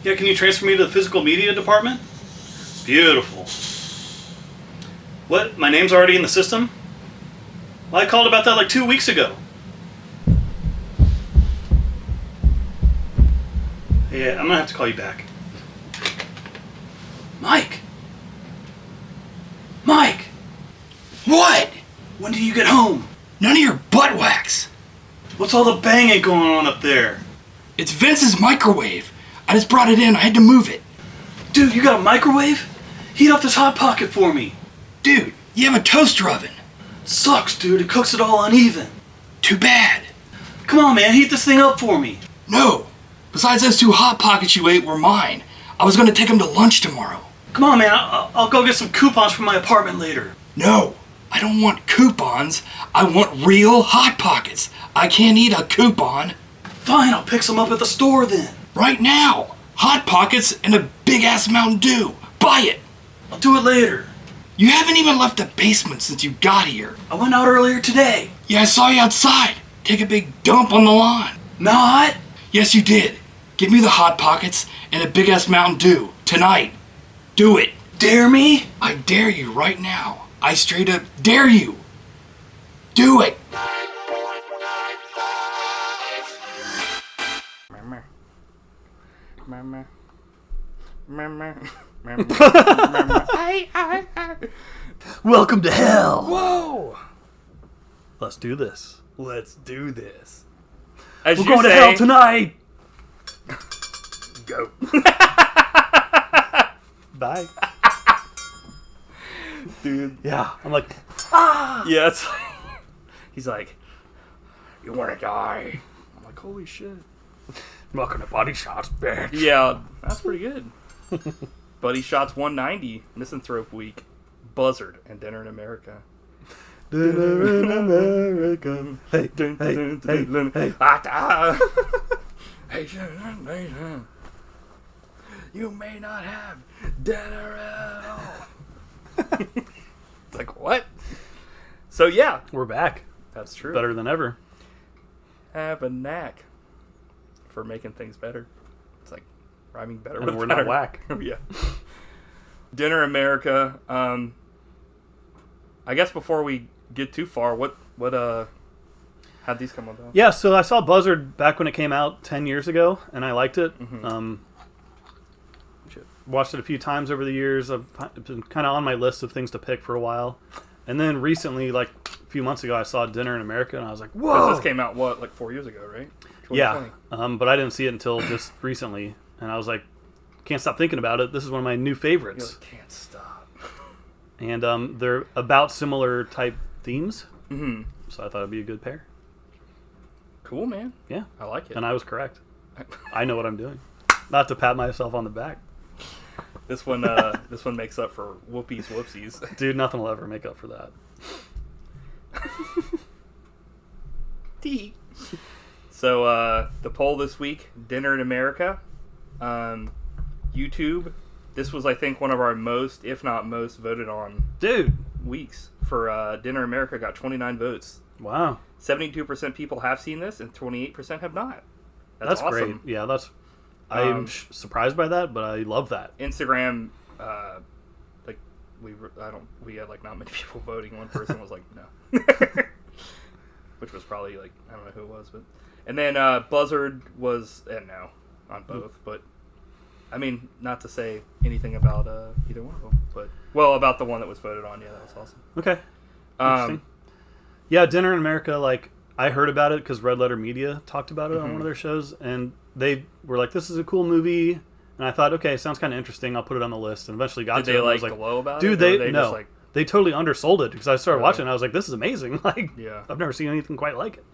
Yeah, can you transfer me to the physical media department? Beautiful. What? My name's already in the system? Well, I called about that like 2 weeks ago. Yeah, I'm gonna have to call you back. Mike! Mike! What? When do you get home? None of your butt wax. What's all the banging going on up there? It's Vince's microwave. I just brought it in. I had to move it. Dude, you got a microwave? Heat up this Hot Pocket for me. Dude, you have a toaster oven. Sucks, dude. It cooks it all uneven. Too bad. Come on, man. Heat this thing up for me. No. Besides those 2 Hot Pockets you ate were mine. I was going to take them to lunch tomorrow. Come on, man. I'll go get some coupons from my apartment later. No. I don't want coupons. I want real Hot Pockets. I can't eat a coupon. Fine, I'll pick some up at the store then. Right now. Hot Pockets and a big-ass Mountain Dew. Buy it. I'll do it later. You haven't even left the basement since you got here. I went out earlier today. Yeah, I saw you outside. Take a big dump on the lawn. Not? Yes, you did. Give me the Hot Pockets and a big-ass Mountain Dew. Tonight. Do it. Dare me? I dare you right now. I straight up dare you. Do it. Welcome to hell. Whoa! Let's do this. Let's do this. We're going to hell tonight. Go. Bye. Dude. Yeah, I'm like, Yeah, it's like, he's like, you want to die? I'm like, holy shit. welcome to Body Shots, bitch. Yeah, that's pretty good. Buddy Shots 190, Misanthrope Week, Buzzard, and Dinner in America. Dinner in America. Hey, hey, hey, hey. Hey, you may not have dinner at all. It's like, what? So, yeah. We're back. That's true. Better than ever. Have a knack for making things better. It's like rhyming better And with we're better. not whack. Yeah. Dinner America. I guess before we get too far, what how'd these come about? Yeah, so I saw Buzzard back when it came out 10 years ago, and I liked it. Mm-hmm. Watched it a few times over the years. I've been kind of on my list of things to pick for a while. And then recently, like a few months ago, I saw Dinner in America, and I was like, whoa! Because this came out, like 4 years ago, right? 2020. Yeah, but I didn't see it until just recently. And I was like, can't stop thinking about it. This is one of my new favorites. You like, can't stop. And they're about similar type themes. Mm-hmm. So I thought it'd be a good pair. Cool, man. Yeah. I like it. And I was correct. I know what I'm doing. Not to pat myself on the back. This one makes up for whoopsies. Dude, nothing will ever make up for that. So, the poll this week, Dinner in America. YouTube, this was, I think, one of our most, if not most, voted on Dude. weeks. For Dinner in America, got 29 votes. Wow. 72% people have seen this, and 28% have not. That's awesome. great. Yeah, I'm surprised by that, but I love that. Instagram, we had like not many people voting. One person was like, no. Which was probably like, I don't know who it was, but. And then Buzzard was, no, on both, but. I mean, not to say anything about either one of them, but. Well, about the one that was voted on, yeah, that was awesome. Okay. Interesting. Yeah, Dinner in America, like, I heard about it because Red Letter Media talked about it on one of their shows, and they were like, this is a cool movie, and I thought, okay, sounds kind of interesting, I'll put it on the list, and eventually got to it. Did they, and I was like, glow about dude, it? No, they totally undersold it, because I started watching it, and I was like, this is amazing, like, yeah. I've never seen anything quite like it.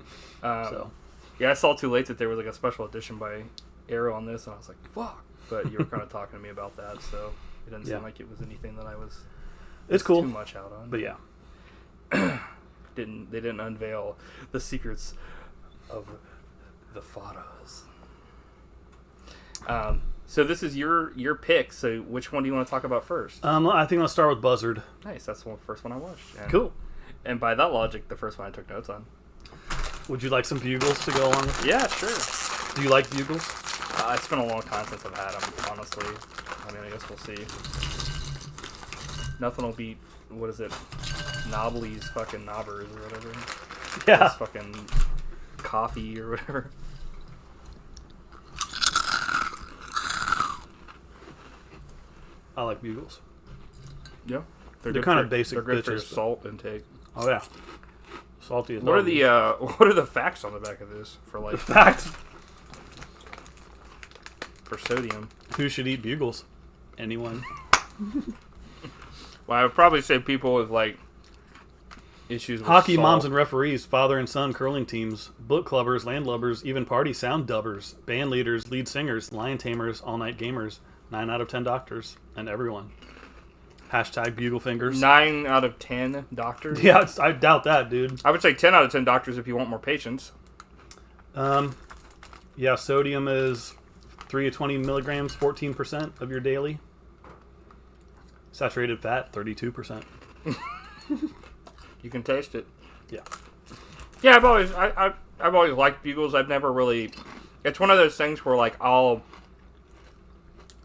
Yeah, I saw too late that there was like a special edition by Arrow on this, and I was like, fuck, but you were kind of talking to me about that, so it didn't seem like it was anything that I was it's cool. too much out on. But yeah. They didn't unveil the secrets of the photos. So this is your pick. So which one do you want to talk about first? I think I'll start with Buzzard. Nice. That's the first one I watched. And, Cool. And by that logic, the first one I took notes on. Would you like some bugles to go along with it? Yeah, sure. Do you like bugles? It's been a long time since I've had them, honestly. I mean, I guess we'll see. Nothing will beat, what is it? Knobbly's fucking knobbers or whatever. Yeah. It's fucking coffee or whatever. I like Bugles. Yeah. They're kind of basic. They're good for your bitches, salt intake. Oh yeah. Salty as What are the facts on the back of this for like facts for sodium? Who should eat Bugles? Anyone. Well, I would probably say people with like issues with Hockey salt. moms and referees, father and son curling teams, book clubbers, landlubbers, even party sound dubbers, band leaders, lead singers, lion tamers, all-night gamers, 9 out of 10 doctors, and everyone. Hashtag bugle fingers. 9 out of 10 doctors? Yeah, I doubt that, dude. I would say 10 out of 10 doctors if you want more patients. Yeah, sodium is 3 to 20 milligrams, 14% of your daily. Saturated fat, 32%. You can taste it. Yeah. Yeah, I've always liked Bugles. I've never really... It's one of those things where, like,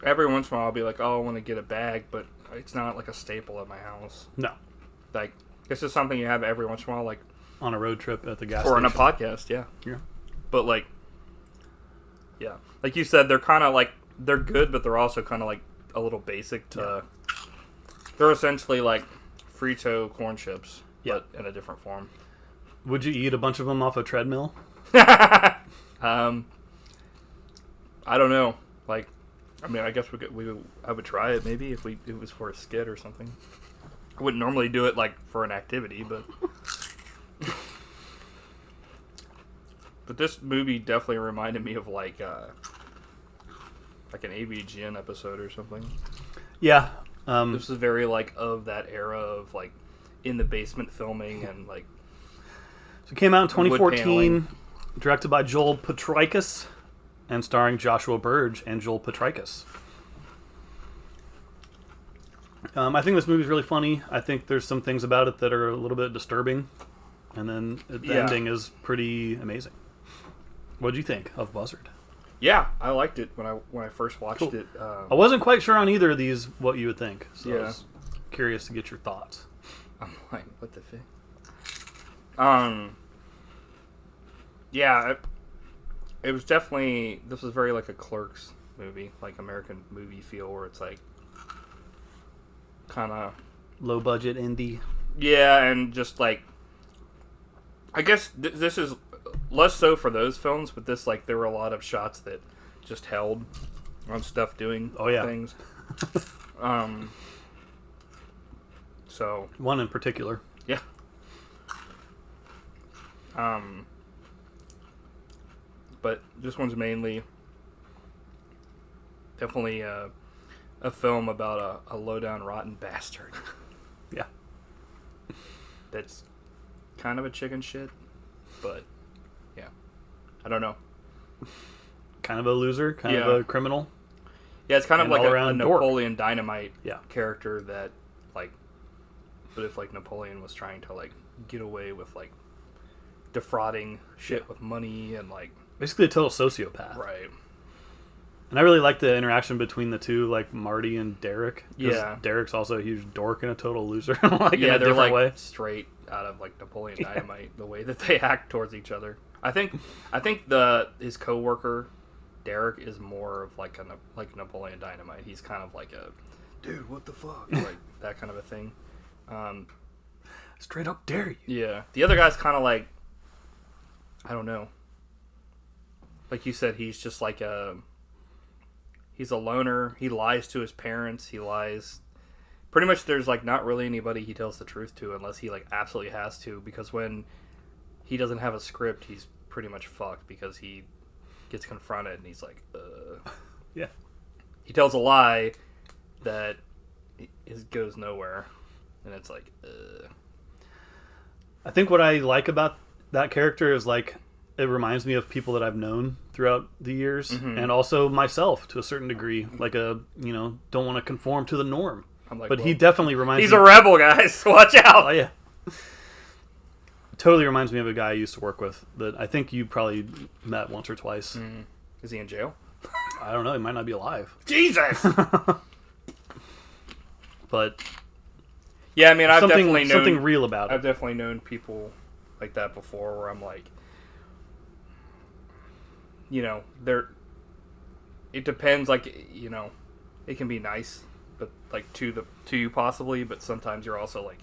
every once in a while I'll be like, oh, I want to get a bag, but it's not, like, a staple at my house. No. Like, this is something you have every once in a while, like... On a road trip at the gas Or station. on a podcast, yeah. Yeah. But, like... Yeah. Like you said, they're kind of, like... They're good, but they're also kind of, like, a little basic to... Yeah. They're essentially, like, Frito corn chips. Yeah. But in a different form. Would you eat a bunch of them off a treadmill? I don't know. Like, I mean, I guess I would try it maybe if it was for a skit or something. I wouldn't normally do it like for an activity, but but this movie definitely reminded me of like an AVGN episode or something. Yeah. This is very like of that era of like in the basement filming and like. So it came out in Wood 2014, paneling. directed by Joel Potrykus, and starring Joshua Burge and Joel Potrykus. I think this movie is really funny. I think there's some things about it that are a little bit disturbing, and then the ending is pretty amazing. What did you think of Buzzard? Yeah, I liked it when I first watched it. I wasn't quite sure on either of these what you would think, so I Yeah. was curious to get your thoughts. I'm like, what the fuck? Yeah, it was definitely, this was very like a Clerks movie, like American movie feel, where it's like, kind of... Low budget indie. Yeah, and just like, I guess this is less so for those films, but this, like, there were a lot of shots that just held on stuff doing things. So... One in particular. Yeah. But this one's mainly definitely a film about a low-down rotten bastard. Yeah. That's kind of a chicken shit, but yeah. I don't know. Kind of a loser, kind of a criminal. Yeah, it's kind of And like a all-around dork. Napoleon Dynamite Yeah. character that, like, but if, like, Napoleon was trying to, like, get away with, like, defrauding shit with money and, like... Basically a total sociopath. Right. And I really like the interaction between the two, like Marty and Derek. 'Cause Yeah. Derek's also a huge dork and a total loser, like in Yeah, a they're, different like, way. straight out of, like, Napoleon Dynamite, the way that they act towards each other. I think his coworker, Derek, is more of, like, like Napoleon Dynamite. He's kind of like a, dude, what the fuck? Like, that kind of a thing. Straight up dare you. Yeah. The other guy's kind of like, I don't know. Like you said, he's just like he's a loner. He lies to his parents. He lies. Pretty much there's like not really anybody he tells the truth to unless he like absolutely has to, because when he doesn't have a script, he's pretty much fucked because he gets confronted and he's like, Yeah. He tells a lie that goes nowhere. And it's like, I think what I like about that character is like it reminds me of people that I've known throughout the years, and also myself to a certain degree. Like don't want to conform to the norm. I'm like, but well, he definitely reminds he's me. a rebel, guys. Watch out. Oh yeah. Totally reminds me of a guy I used to work with that I think you probably met once or twice. Is he in jail? I don't know. He might not be alive. Jesus! But yeah, I mean, I've definitely known... Something real about it. I've definitely known people like that before where I'm like... You know, they're... It depends, like, you know... It can be nice, but, like, to you possibly, but sometimes you're also, like...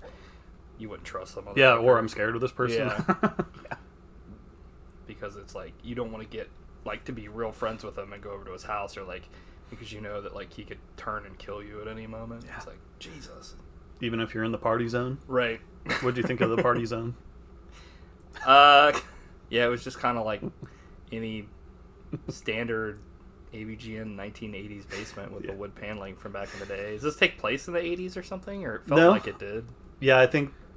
You wouldn't trust them. Yeah, or I'm scared of this person. Yeah. Yeah. Because it's like, you don't want to get, like, to be real friends with him and go over to his house, or, like, because you know that, like, he could turn and kill you at any moment. Yeah. It's like, Jesus. Even if you're in the party zone? Right. What'd you think of the party zone? Yeah, it was just kind of like any standard AVGN 1980s basement with the wood paneling from back in the day. Does this take place in the 80s or something? Or it felt like it did? Yeah, I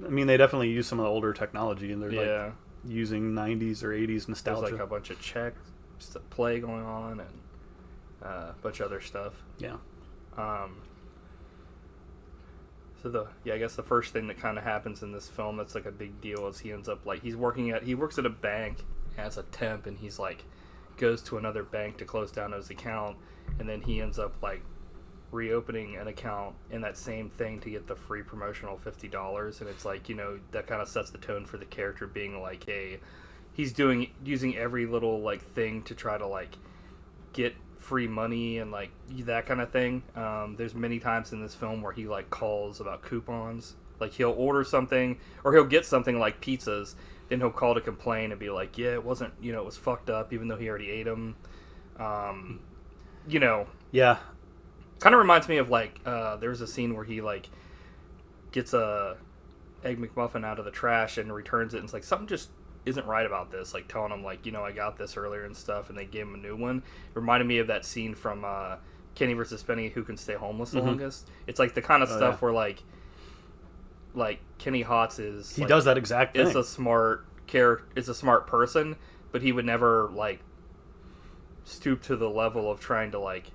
mean, they definitely use some of the older technology, and they're, like, using 90s or 80s nostalgia. There's, like, a bunch of Czech play going on, and a bunch of other stuff. Yeah. So I guess the first thing that kind of happens in this film that's, like, a big deal is he ends up, like, he works at a bank as a temp, and he's, like, goes to another bank to close down his account, and then he ends up, like, reopening an account in that same thing to get the free promotional $50, and it's like, you know, that kind of sets the tone for the character being like, he's using every little, like, thing to try to, like, get free money and, like, that kind of thing. There's many times in this film where he, like, calls about coupons. Like, he'll order something, or he'll get something like pizzas, then he'll call to complain and be like, yeah, it wasn't, you know, it was fucked up, even though he already ate them. You know. Yeah. Kind of reminds me of, like, there was a scene where he, like, gets a Egg McMuffin out of the trash and returns it, and it's like, something just isn't right about this, like, telling him, like, you know, I got this earlier and stuff, and they gave him a new one. It reminded me of that scene from Kenny vs. Penny, Who Can Stay Homeless the Longest. It's, like, the kind of stuff where, like, Kenny Hotz is... He like, does that exact thing. Is a smart person, but he would never, like, stoop to the level of trying to, like...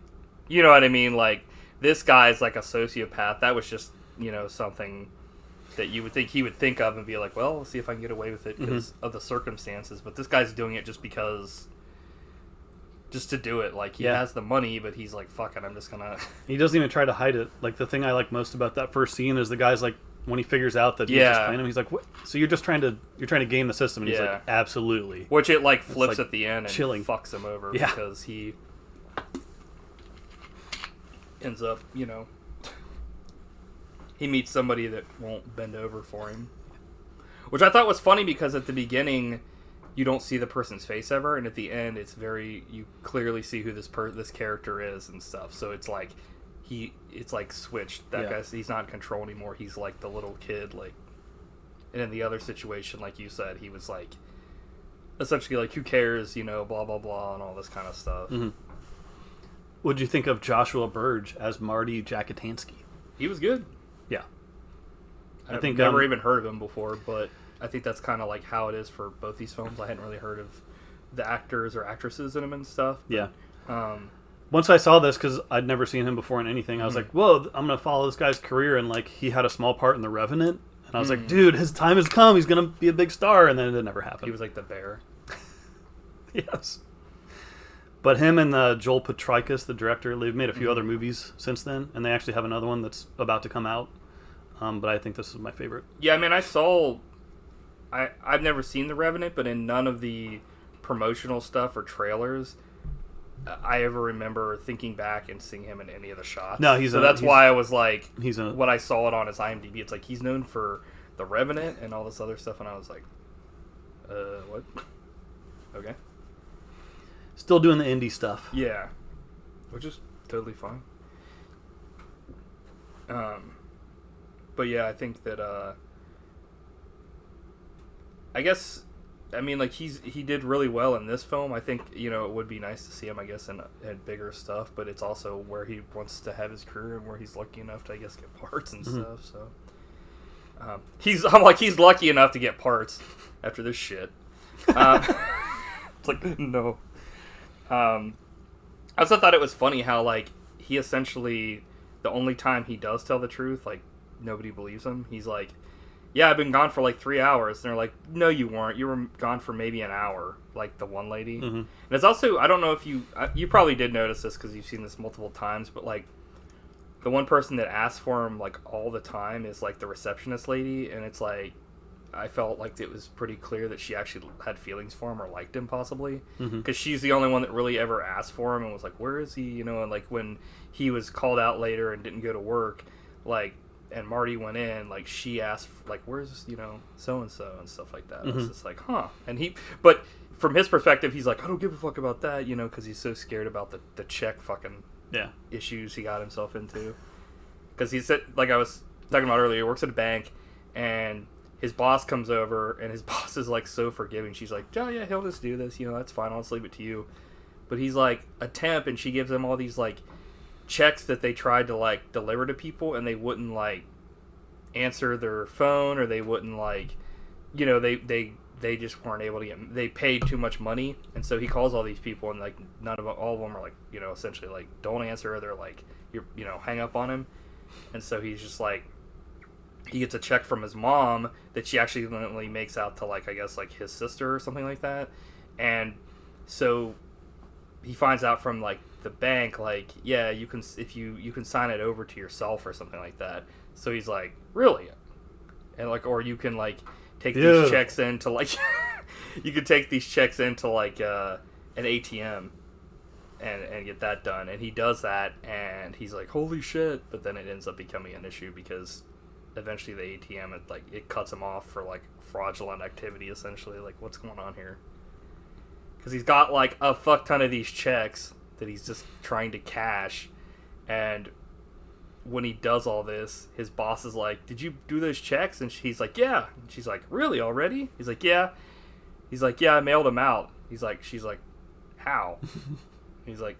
You know what I mean? Like, this guy's, like, a sociopath. That was just, you know, something that you would think he would think of and be like, well, let's see if I can get away with it because of the circumstances. But this guy's doing it just to do it. Like, he has the money, but he's like, fuck it, I'm just gonna... He doesn't even try to hide it. Like, the thing I like most about that first scene is the guy's like, when he figures out that he's just playing him, he's like, what? So you're trying to game the system, and he's like, absolutely. Which it, like, flips at the end and fucks him over Yeah. because he ends up, you know, he meets somebody that won't bend over for him. Which I thought was funny because at the beginning, you don't see the person's face ever, and at the end, you clearly see who this character is and stuff. So it's like, it's like switched. That guy's, he's not in control anymore. He's like the little kid, like, and in the other situation, like you said, he was like, essentially like, who cares, you know, blah, blah, blah, and all this kind of stuff. Mm-hmm. What'd you think of Joshua Burge as Marty Jackitansky? He was good. Yeah. I've never even heard of him before, but I think that's kind of like how it is for both these films. I hadn't really heard of the actors or actresses in them and stuff. But, yeah. Once I saw this, because I'd never seen him before in anything, I was like, whoa, I'm going to follow this guy's career. And, like, he had a small part in The Revenant. And I was like, dude, his time has come. He's going to be a big star. And then it never happened. He was like the bear. Yes. But him and Joel Potrykus, the director, they've made a few other movies since then, and they actually have another one that's about to come out. But I think this is my favorite. Yeah, I mean, I've never seen The Revenant, but in none of the promotional stuff or trailers, I ever remember thinking back and seeing him in any of the shots. No, that's why I was like, when I saw it on his IMDb, it's like he's known for The Revenant and all this other stuff, and I was like, what? Okay. Still doing the indie stuff. Yeah. Which is totally fine. But yeah, I think that, I guess, I mean, like, he did really well in this film. I think, you know, it would be nice to see him, I guess, in bigger stuff, but it's also where he wants to have his career and where he's lucky enough to, I guess, get parts and stuff, so. He's lucky enough to get parts after this shit. It's like, no. I also thought it was funny how, like, he essentially, the only time he does tell the truth, like, nobody believes him. He's like, yeah, I've been gone for like 3 hours. And they're like, no, you weren't. You were gone for maybe an hour, like the one lady. Mm-hmm. And it's also, I don't know if you probably did notice this because you've seen this multiple times, but like the one person that asks for him like all the time is like the receptionist lady. And it's like, I felt like it was pretty clear that she actually had feelings for him or liked him possibly. Because she's the only one that really ever asked for him and was like, where is he? You know, and like when he was called out later and didn't go to work, like, and Marty went in, like, she asked, like, where's, you know, so-and-so and stuff like that. It's just like, huh. And but from his perspective, he's like, I don't give a fuck about that, you know, because he's so scared about the check fucking issues he got himself into. Because he said, like I was talking about earlier, he works at a bank, and his boss comes over, and his boss is, like, so forgiving. She's like, oh, yeah, he'll just do this, you know, that's fine, I'll just leave it to you. But he's, like, a temp, and she gives him all these, like, checks that they tried to like deliver to people and they wouldn't like answer their phone or they wouldn't like, you know, they just weren't able to get, they paid too much money. And so he calls all these people and like all of them are like, you know, essentially like don't answer, or they're like, you know, hang up on him. And so he's just like, he gets a check from his mom that she actually makes out to like, I guess like his sister or something like that. And so he finds out from like the bank, like, yeah, you can, if you can sign it over to yourself or something like that. So he's like, really? And like, or you can like take these checks into like you could take these checks into like an ATM and get that done. And he does that and he's like, holy shit. But then it ends up becoming an issue because eventually the ATM it cuts him off for like fraudulent activity essentially. Like, what's going on here? Because he's got like a fuck ton of these checks that he's just trying to cash, and when he does all this, his boss is like, did you do those checks? And he's like, yeah. And she's like, really, already? He's like, yeah. He's like, yeah, I mailed them out. She's like, how? He's like,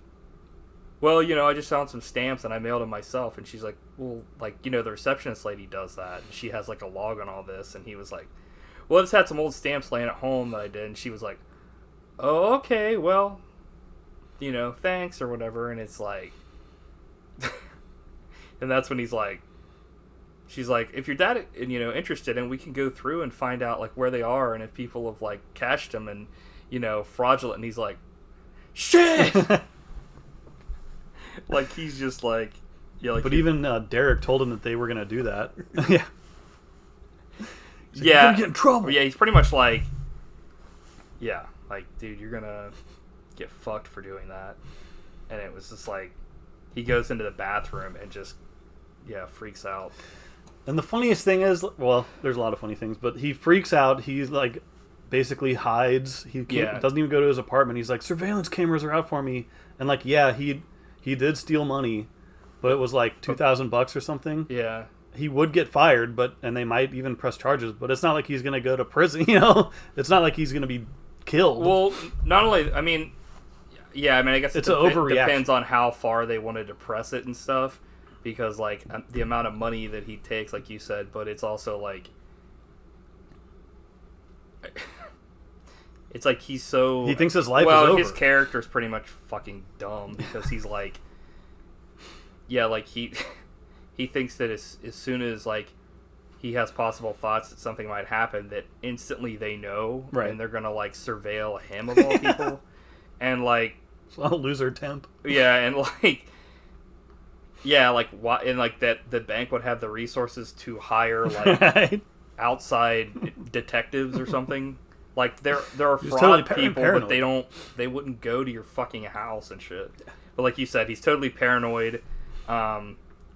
well, you know, I just found some stamps and I mailed them myself. And she's like, well, like, you know, the receptionist lady does that, and she has like a log on all this. And he was like, well, I just had some old stamps laying at home that I did. And she was like, oh, okay, well, you know, thanks or whatever. And it's like, and that's when he's like, she's like, if you're that, you know, interested, and we can go through and find out like where they are and if people have like cashed them and, you know, fraudulent. And he's like, shit. Like he's just like, yeah. Like, but even Derek told him that they were gonna do that. Yeah. Like, yeah. You're gonna get in trouble. Yeah, he's pretty much like, yeah, like, dude, you're gonna get fucked for doing that. And it was just like, he goes into the bathroom and just, yeah, freaks out. And the funniest thing is, well, there's a lot of funny things, but he freaks out. He's like, basically hides. He doesn't even go to his apartment. He's like, surveillance cameras are out for me. And like, yeah, he did steal money, but it was like $2,000 or something. Yeah. He would get fired, and they might even press charges, but it's not like he's going to go to prison, you know? It's not like he's going to be killed. Well, not only, I mean, yeah, I mean, I guess it's an overreaction. Depends on how far they wanted to press it and stuff, because, like, the amount of money that he takes, like you said, but it's also, like, it's like he's so... He thinks his life is over. Well, his character's pretty much fucking dumb, because he's, like, yeah, like, he thinks that as soon as, like, he has possible thoughts that something might happen, that instantly they know, right, and they're gonna like surveil him of all people, and like, a loser temp. Yeah, and like, yeah, like what, and like that the bank would have the resources to hire like right, outside detectives or something. Like there are fraud people, but they wouldn't go to your fucking house and shit. But like you said, he's totally paranoid.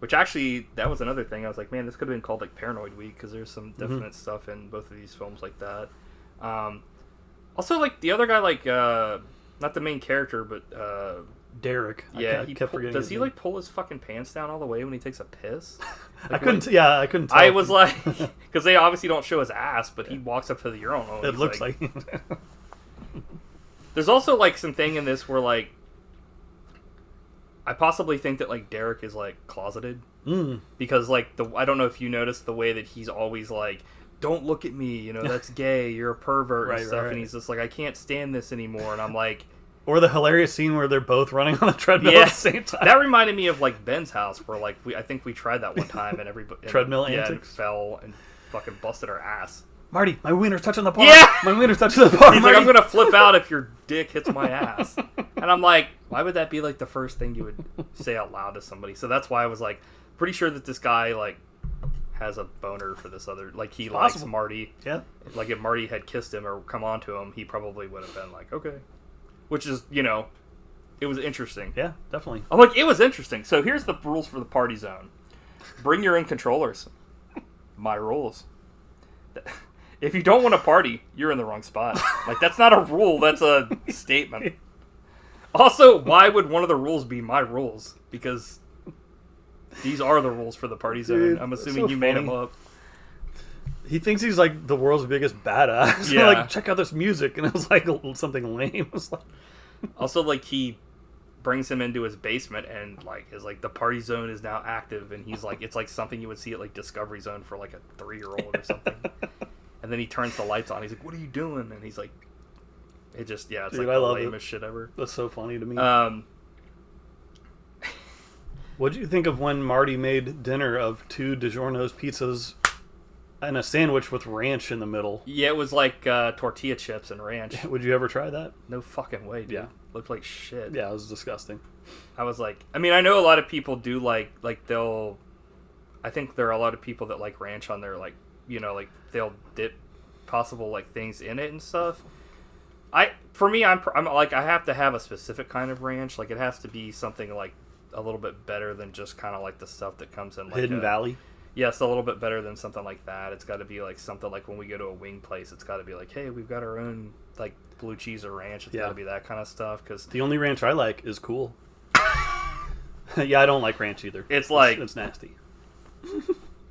Which actually, that was another thing. I was like, man, this could have been called like Paranoid Week, because there's some definite stuff in both of these films like that. Also, like the other guy, like not the main character, but Derek. Yeah, I kept forgetting. Does he like pull his fucking pants down all the way when he takes a piss? Like, I couldn't. Yeah, I couldn't tell. I was like, because they obviously don't show his ass, but he walks up to the urinal. It looks like. There's also like some thing in this where like, I possibly think that like Derek is like closeted, because like I don't know if you noticed the way that he's always like, don't look at me, you know, that's gay, you're a pervert, and stuff, right. And he's just like, I can't stand this anymore, and I'm like, or the hilarious scene where they're both running on a treadmill at the same time. That reminded me of like Ben's house, where like I think we tried that one time and everybody treadmill and, antics, and fell and fucking busted our ass. Marty, my wiener's touching the bar. Yeah! My wiener's touching the bar. He's Marty. like, I'm gonna flip out if your dick hits my ass. And I'm like, why would that be like the first thing you would say out loud to somebody? So that's why I was like, pretty sure that this guy like has a boner for this other, like he likes Marty. Yeah. Like if Marty had kissed him or come on to him, he probably would have been like, okay. Which is, you know, it was interesting. Yeah, definitely. I'm like, it was interesting. So here's the rules for the party zone. Bring your own controllers. My rules. If you don't want to party, you're in the wrong spot. Like, that's not a rule, that's a statement. Also, why would one of the rules be my rules? Because these are the rules for the party zone. Dude, I'm assuming you made them up. He thinks he's like the world's biggest badass. Yeah. Like, check out this music, and it was like something lame. It was like... Also, like, he brings him into his basement and like is like the party zone is now active, and he's like, it's like something you would see at like Discovery Zone for like a 3-year-old or something. And then he turns the lights on. He's like, "What are you doing?" And he's like, "It just it's Dude, like the lamest shit ever." That's so funny to me. What did you think of when Marty made dinner of 2 DiGiorno's pizzas and a sandwich with ranch in the middle? Yeah, it was like tortilla chips and ranch. Would you ever try that? No fucking way, dude. Yeah. Looked like shit. Yeah, it was disgusting. I was like, I mean, I know a lot of people do like they'll. I think there are a lot of people that like ranch on their like, you know, like they'll dip possible like things in it and stuff. For me, I'm like, I have to have a specific kind of ranch. Like it has to be something like a little bit better than just kind of like the stuff that comes in like Hidden Valley. Yes, a little bit better than something like that. It's got to be like something like when we go to a wing place, it's got to be like, hey, we've got our own like blue cheese or ranch. It's got to be that kind of stuff. Cause the only ranch I like is Cool. Yeah, I don't like ranch either. It's like it's nasty.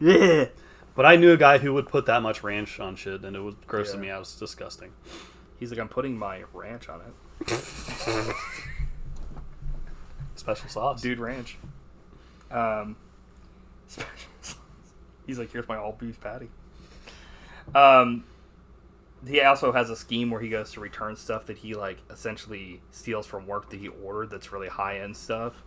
Yeah. But I knew a guy who would put that much ranch on shit, and it was grossing me out. It was disgusting. He's like, I'm putting my ranch on it. Special sauce. Dude ranch. Special sauce. He's like, here's my all beef patty. He also has a scheme where he goes to return stuff that he like essentially steals from work that he ordered that's really high end stuff.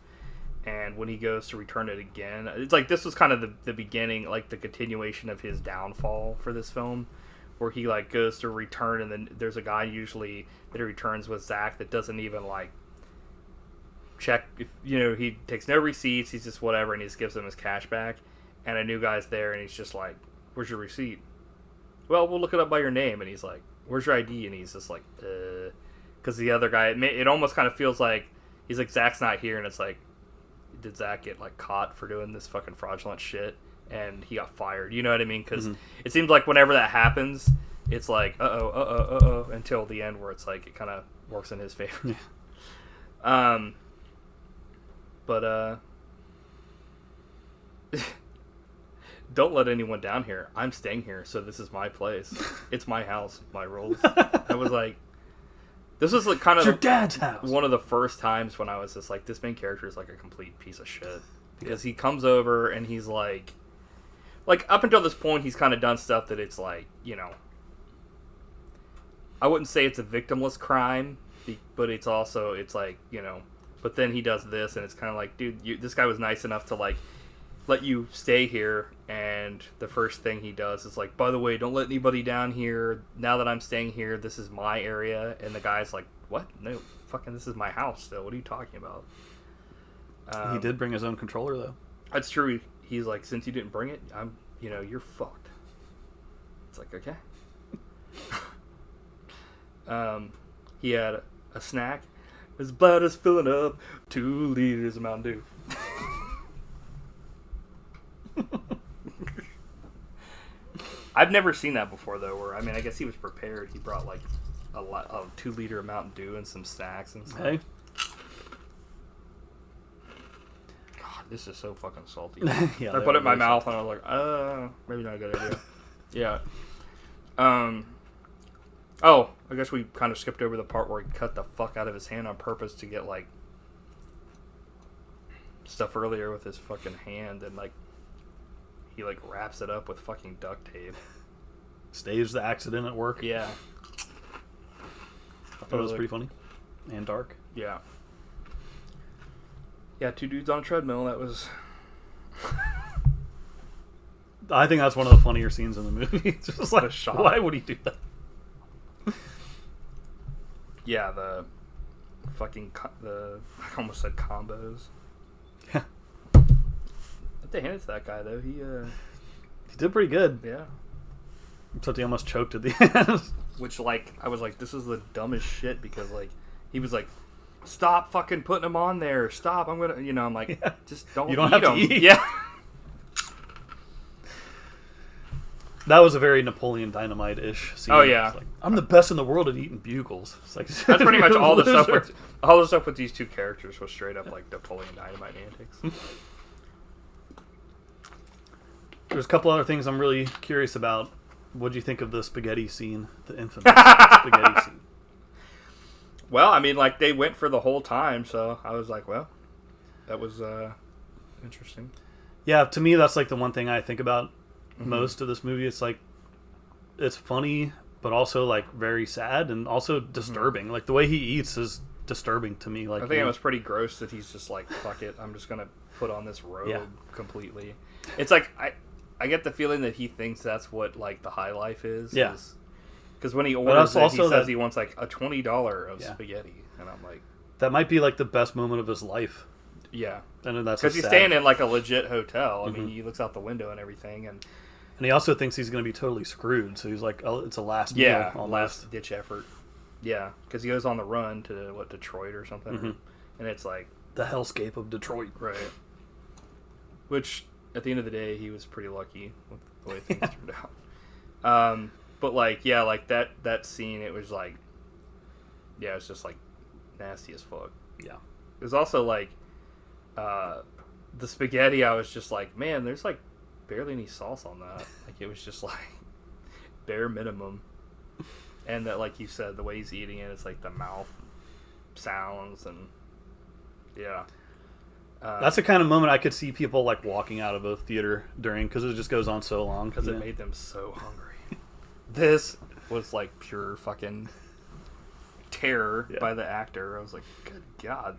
And when he goes to return it again, it's like this was kind of the beginning, like the continuation of his downfall for this film, where he like goes to return, and then there's a guy usually that he returns with Zach that doesn't even like check if, you know, he takes no receipts, he's just whatever, and he just gives him his cash back. And a new guy's there, and he's just like, "Where's your receipt?" "Well, we'll look it up by your name." And he's like, "Where's your ID?" And he's just like, because the other guy, it almost kind of feels like he's like, Zach's not here, and it's like, did Zach get like caught for doing this fucking fraudulent shit and he got fired? You know what I mean? Because it seems like whenever that happens, it's like until the end where it's like it kind of works in his favor. Yeah. But don't let anyone down here. I'm staying here, so this is my place. It's my house, my rules. I was like, this was like kind of your dad's house. One of the first times when I was just like, this main character is like a complete piece of shit, because he comes over and he's like up until this point he's kind of done stuff that it's like, you know, I wouldn't say it's a victimless crime, but it's also, it's like, you know, but then he does this and it's kind of like, dude, this guy was nice enough to like let you stay here, and the first thing he does is like, by the way, don't let anybody down here. Now that I'm staying here, this is my area. And the guy's like, what? No, fucking, this is my house still. What are you talking about? He did bring his own controller, though. That's true. He's like, since you didn't bring it, you're fucked. It's like, okay. He had a snack. His bladder's filling up 2 liters of Mountain Dew. I've never seen that before, though, where, I mean, I guess he was prepared. He brought like a 2-liter Mountain Dew and some snacks and stuff. Hey. God, this is so fucking salty. Yeah, I put it in my mouth and I was like, maybe not a good idea. Yeah. Oh, I guess we kind of skipped over the part where he cut the fuck out of his hand on purpose to get like stuff earlier with his fucking hand, and like he like wraps it up with fucking duct tape. Staged the accident at work. Yeah. I thought it was pretty funny. And dark. Yeah. Yeah, 2 dudes on a treadmill, that was... I think that's one of the funnier scenes in the movie. It's just like, shot. why would he do that? Yeah, the fucking I almost said combos. Yeah. They handed to that guy though. He did pretty good. Yeah. Except he almost choked at the end. Which, like, I was like, this is the dumbest shit because, like, he was like, stop fucking putting him on there. Stop. I'm gonna, I'm like, just don't. You don't have to eat. Yeah. That was a very Napoleon Dynamite-ish scene. Oh yeah. Like, I'm the best in the world at eating bugles. It's like, That's pretty much all the stuff loser. with these two characters was straight up like Napoleon Dynamite antics. There's a couple other things I'm really curious about. What do you think of the spaghetti scene? The infamous spaghetti scene. Well, I mean, like, they went for the whole time, so I was like, well, that was interesting. Yeah, to me, that's like the one thing I think about most of this movie. It's like, it's funny, but also like very sad and also disturbing. Like the way he eats is disturbing to me. Like I think it was pretty gross that he's just like, fuck it, I'm just gonna put on this robe completely. It's like I get the feeling that he thinks that's what like the high life is. Yeah. Because when he orders it, he says that he wants like a $20 of spaghetti, and I'm like, that might be like the best moment of his life. yeah, and that's because he's staying in like a legit hotel. I mean, he looks out the window and everything, and he also thinks he's going to be totally screwed. So he's like, oh, it's a last meal, last ditch effort. Yeah, because he goes on the run to Detroit or something, and it's like the hellscape of Detroit, right? Which at the end of the day, he was pretty lucky with the way things turned out. But like, yeah, like that scene, it was like, yeah, it's just like nasty as fuck. Yeah. It was also like, the spaghetti, I was just like, man, there's like barely any sauce on that. Like, it was just like bare minimum. And that, like you said, the way he's eating it, it's like the mouth sounds and yeah. That's the kind of moment I could see people like walking out of a theater during, because it just goes on so long. Because it made them so hungry. This was like pure fucking terror by the actor. I was like, good God.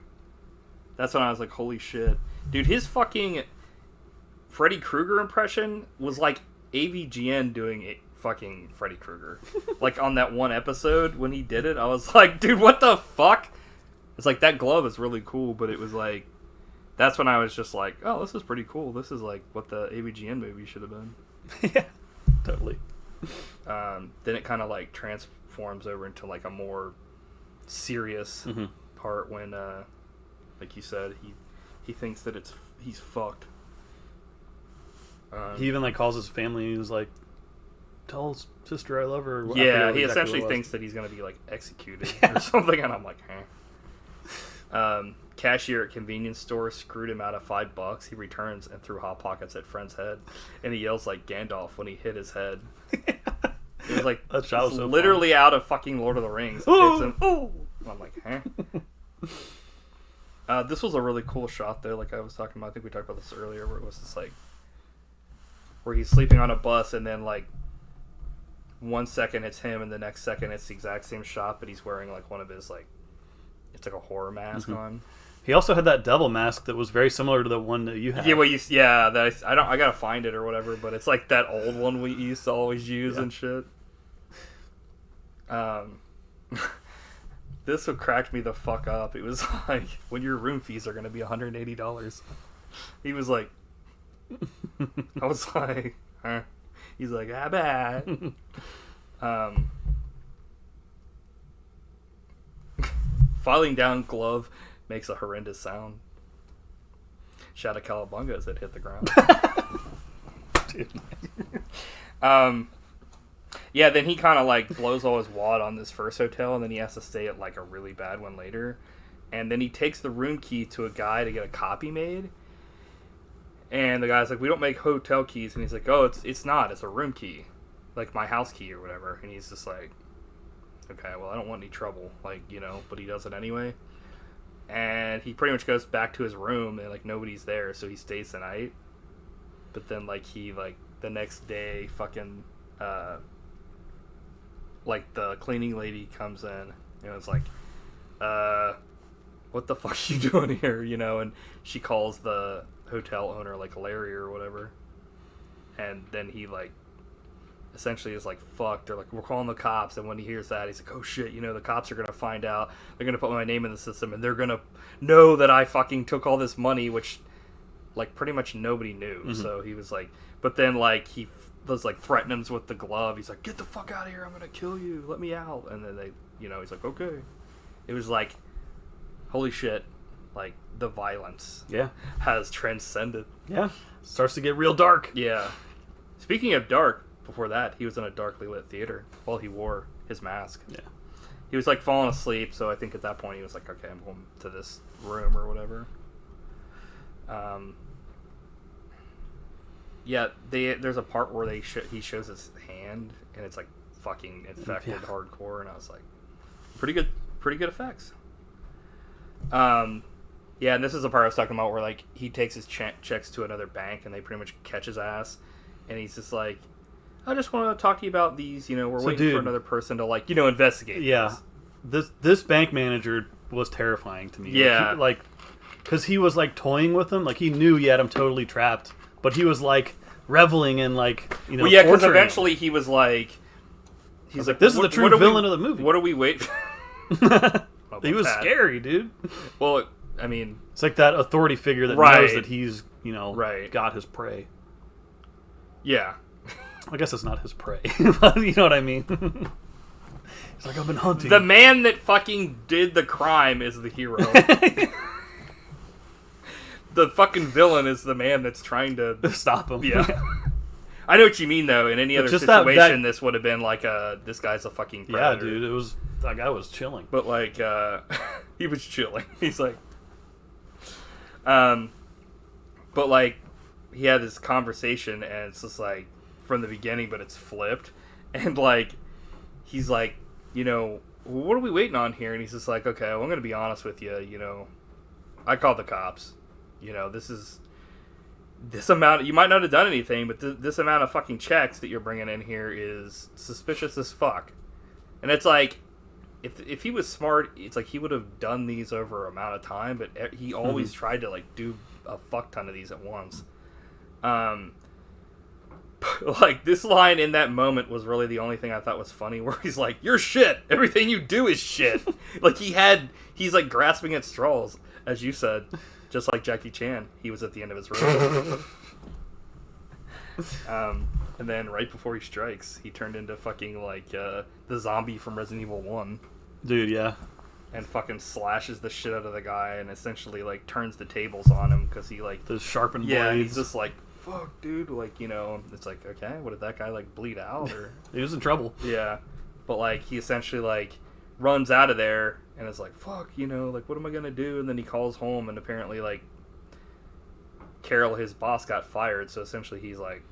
That's when I was like, holy shit. Dude, his fucking Freddy Krueger impression was like AVGN doing it. Fucking Freddy Krueger. Like on that one episode when he did it, I was like, dude, what the fuck? It's like, that glove is really cool, but it was like, that's when I was just like, oh, this is pretty cool. This is like what the AVGN movie should have been. Yeah, totally. Then it kind of like transforms over into like a more serious part when, like you said, he thinks that he's fucked. He even like calls his family. He was like, tell his sister I love her. Yeah, he essentially thinks that he's going to be like executed or something, and I'm like, cashier at convenience store screwed him out of $5. He returns and threw Hot Pockets at friend's head, and he yells like Gandalf when he hit his head. It was like, that shot was so literally out of fucking Lord of the Rings. Hits him. Oh, I'm like, this was a really cool shot though. Like I was talking about, I think we talked about this earlier, where it was just like, where he's sleeping on a bus, and then like 1 second it's him, and the next second it's the exact same shot, but he's wearing like one of his like, it's like a horror mask on. He also had that devil mask that was very similar to the one that you had. Yeah, I gotta find it or whatever, but it's like that old one we used to always use and shit. This would crack me the fuck up. It was like, when your room fees are gonna be $180. He was like, I was like, huh? He's like, ah, bad. Filing down glove makes a horrendous sound. Shout out Cowabunga as it hit the ground. Yeah, then he kind of like blows all his wad on this first hotel, and then he has to stay at like a really bad one later. And then he takes the room key to a guy to get a copy made. And the guy's like, we don't make hotel keys. And he's like, oh, it's not. It's a room key. Like my house key or whatever. And he's just like, okay, well, I don't want any trouble. Like, but he does it anyway. And he pretty much goes back to his room, and like nobody's there, so he stays the night. But then like he like the next day fucking like the cleaning lady comes in and it's like, what the fuck are you doing here? And she calls the hotel owner like Larry or whatever. and then he like essentially is like, fuck, they're like, we're calling the cops. And when he hears that, he's like, oh shit, you know, the cops are gonna find out, they're gonna put my name in the system, and they're gonna know that I fucking took all this money, which like pretty much nobody knew. So he was like, but then like he was like threatening him with the glove. He's like, get the fuck out of here, I'm gonna kill you, let me out. And then they, you know, he's like, okay. It was like, holy shit, like the violence has transcended. Starts to get real dark. Speaking of dark, before that he was in a darkly lit theater while he wore his mask. He was like falling asleep, so I think at that point he was like, okay, I'm going to this room or whatever. There's a part where he shows his hand, and it's like fucking infected hardcore, and I was like, pretty good effects. And this is the part I was talking about where like he takes his checks to another bank, and they pretty much catch his ass, and he's just like, I just want to talk to you about these, you know, we're waiting for another person to like, you know, investigate this bank manager was terrifying to me. Because he was like toying with him, like he knew he had him totally trapped, but he was like reveling in like, you know, because eventually he was like, he's like, this is the true villain of the movie. What do we wait for? He was scary, dude. Well, I mean, it's like that authority figure that knows that he's, you know, got his prey. I guess it's not his prey. But you know what I mean? He's like, I've been hunting. The man that fucking did the crime is the hero. The fucking villain is the man that's trying to stop him. I know what you mean, though. In any other situation, this would have been like, this guy's a fucking predator. Yeah, dude. That guy was chilling. But like, he was chilling. He's like, but like, he had this conversation, and it's just like from the beginning, but it's flipped, and like, he's like, you know, what are we waiting on here? And he's just like, okay, well, I'm gonna be honest with you. You know, I called the cops. You know, this amount, you might not have done anything, but this amount of fucking checks that you're bringing in here is suspicious as fuck. And it's like, if he was smart, it's like he would have done these over an amount of time, but he always tried to like do a fuck ton of these at once. Like, this line in that moment was really the only thing I thought was funny, where he's like, you're shit, everything you do is shit. Like, he's like grasping at straws, as you said. Just like Jackie Chan, he was at the end of his rope. And then right before he strikes, he turned into fucking like the zombie from Resident Evil 1. Dude, yeah. And fucking slashes the shit out of the guy, and essentially like turns the tables on him because he like the sharpened blades. Yeah, he's just like, fuck, dude. Like, you know, it's like, okay, what did that guy like bleed out or? He was in trouble. Yeah, but like he essentially like runs out of there. And it's like, fuck, you know, like, what am I going to do? And then he calls home, and apparently, like, Carol, his boss, got fired. So essentially, he's, like,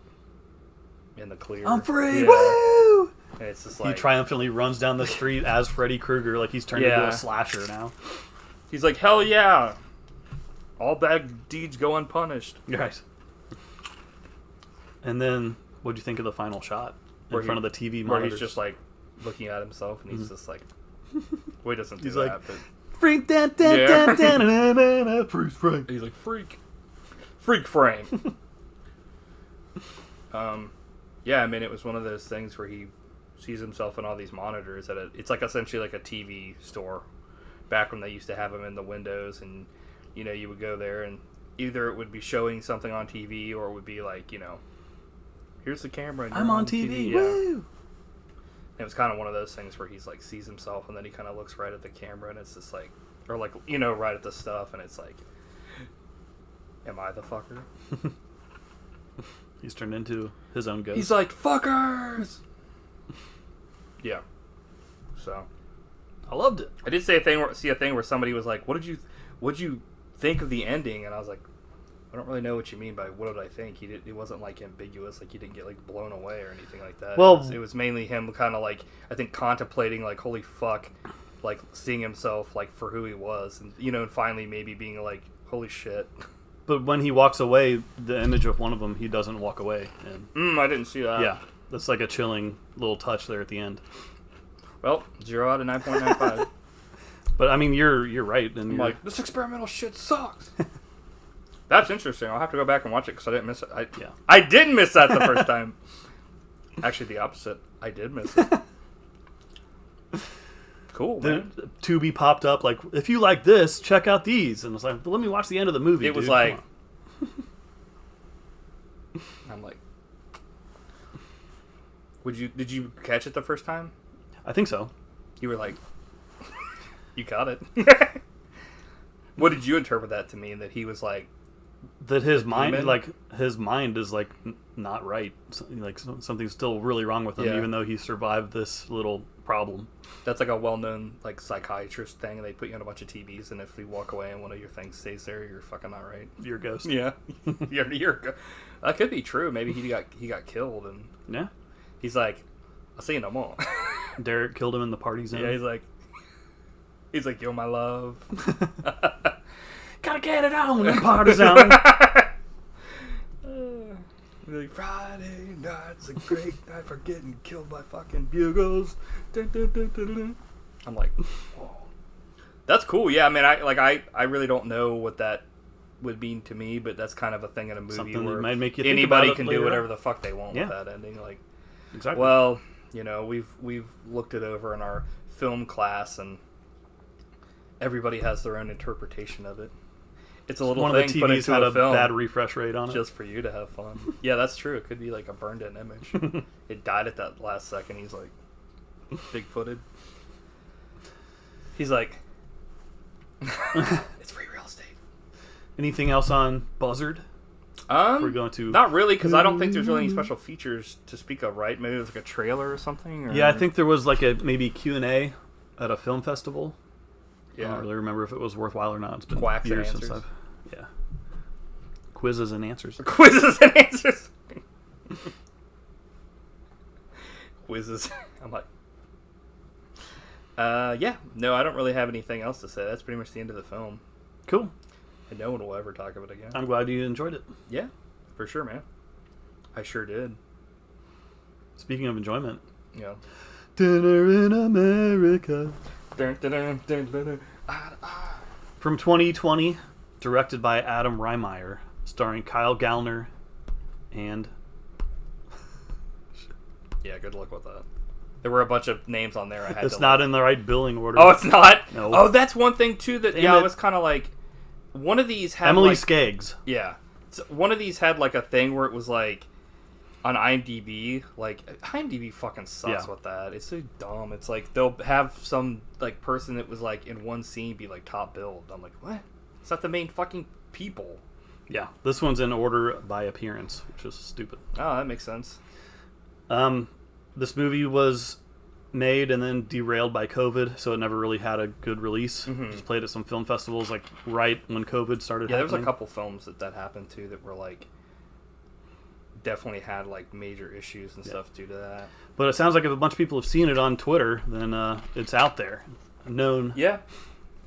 in the clear. I'm free! Yeah. Woo! And it's just like... He triumphantly runs down the street as Freddy Krueger, like he's turned into a slasher now. He's like, hell yeah! All bad deeds go unpunished. Right. And then, what'd you think of the final shot? In front of the TV monitor? Where he's just, like, looking at himself, and he's just like... Well, he doesn't do he's that, like, but... Freak, dan, dan, dan, dan, dan, dan, dan, freak frame. He's like, freak frame. Yeah, I mean, it was one of those things where he sees himself in all these monitors at it's like essentially like a TV store back when they used to have them in the windows, and you know, you would go there and either it would be showing something on TV or it would be like, you know, here's the camera and I'm on TV. Woo! It was kind of one of those things where he's like sees himself, and then he kind of looks right at the camera, and it's just like, or like, you know, right at the stuff, and it's like, am I the fucker? He's turned into his own ghost. He's like, fuckers! Yeah. So, I loved it. I did see a thing where somebody was like, what'd you think of the ending? And I was like, I don't really know what you mean by what did I think. It wasn't like ambiguous, like he didn't get like blown away or anything like that. Well, it was mainly him kind of like, I think, contemplating like, holy fuck, like seeing himself like for who he was, and you know, and finally maybe being like, holy shit. But when he walks away, the image of one of them, he doesn't walk away. And I didn't see that. Yeah, that's like a chilling little touch there at the end. Well, 0 out of 9.95. But I mean, you're right. And I'm like, this experimental shit sucks. That's interesting. I'll have to go back and watch it because I didn't miss it. Yeah. I did miss that the first time. Actually, the opposite. I did miss it. Cool, man. Tubi popped up like, if you like this, check out these. And I was like, let me watch the end of the movie. It was dude. like... I'm like... Did you catch it the first time? I think so. You were like... You got it. What did you interpret that to mean? That he was like... That his mind is like not right. Like something's still really wrong with him, even though he survived this little problem. That's like a well-known like psychiatrist thing. They put you on a bunch of TVs, and if you walk away and one of your things stays there, you're fucking not right. You're a ghost. Yeah, that could be true. Maybe he got killed, and he's like, I'll see you no more. Derek killed him in the party zone. Yeah, he's like, you're my love. Gotta get it on in the party zone. Like, Friday night's a great night for getting killed by fucking bugles. Dun, dun, dun, dun, dun. I'm like, whoa. That's cool. Yeah, I mean, I really don't know what that would mean to me, but that's kind of a thing in a movie something where that might make you think anybody about it can later do whatever on. the fuck they want with that ending. Like, exactly. Well, we've looked it over in our film class, and everybody has their own interpretation of it. It's a little one thing of the put TVs into had a a film bad refresh rate on it, just for you to have fun. Yeah, that's true. It could be like a burned-in image. It died at that last second. He's like big-footed. He's like, it's free real estate. Anything else on Buzzard? We're going to not really, because I don't think there's really any special features to speak of. Right? Maybe there's like a trailer or something. Or... Yeah, I think there was like a maybe Q&A at a film festival. Yeah. I don't really remember if it was worthwhile or not. It's been Quacks years and since answers. Yeah. Quizzes and answers. Quizzes and answers. Quizzes. I'm like, yeah. No, I don't really have anything else to say. That's pretty much the end of the film. Cool. And no one will ever talk of it again. I'm glad you enjoyed it. Yeah, for sure, man. I sure did. Speaking of enjoyment. Yeah. Dinner in America. From 2020, directed by Adam Rehmeier, starring Kyle Gallner and... Yeah, good luck with that. There were a bunch of names on there. It's not in the right billing order. Oh, it's not? No. Oh, that's one thing, too, that... Damn I it. was kind of like... One of these had, Emily like... Skeggs. Yeah. So one of these had, like, a thing where it was, like... On IMDb, like, IMDb fucking sucks with that. It's so dumb. It's like, they'll have some, like, person that was, like, in one scene be, like, top billed. I'm like, what? It's not the main fucking people. Yeah, this one's in order by appearance, which is stupid. Oh, that makes sense. This movie was made and then derailed by COVID, so it never really had a good release. Mm-hmm. Just played at some film festivals, like, right when COVID started Yeah, there was a happening. couple films that happened, too, that were, like... Definitely had like major issues and stuff due to that. But it sounds like if a bunch of people have seen it on Twitter, then it's out there, known. Yeah.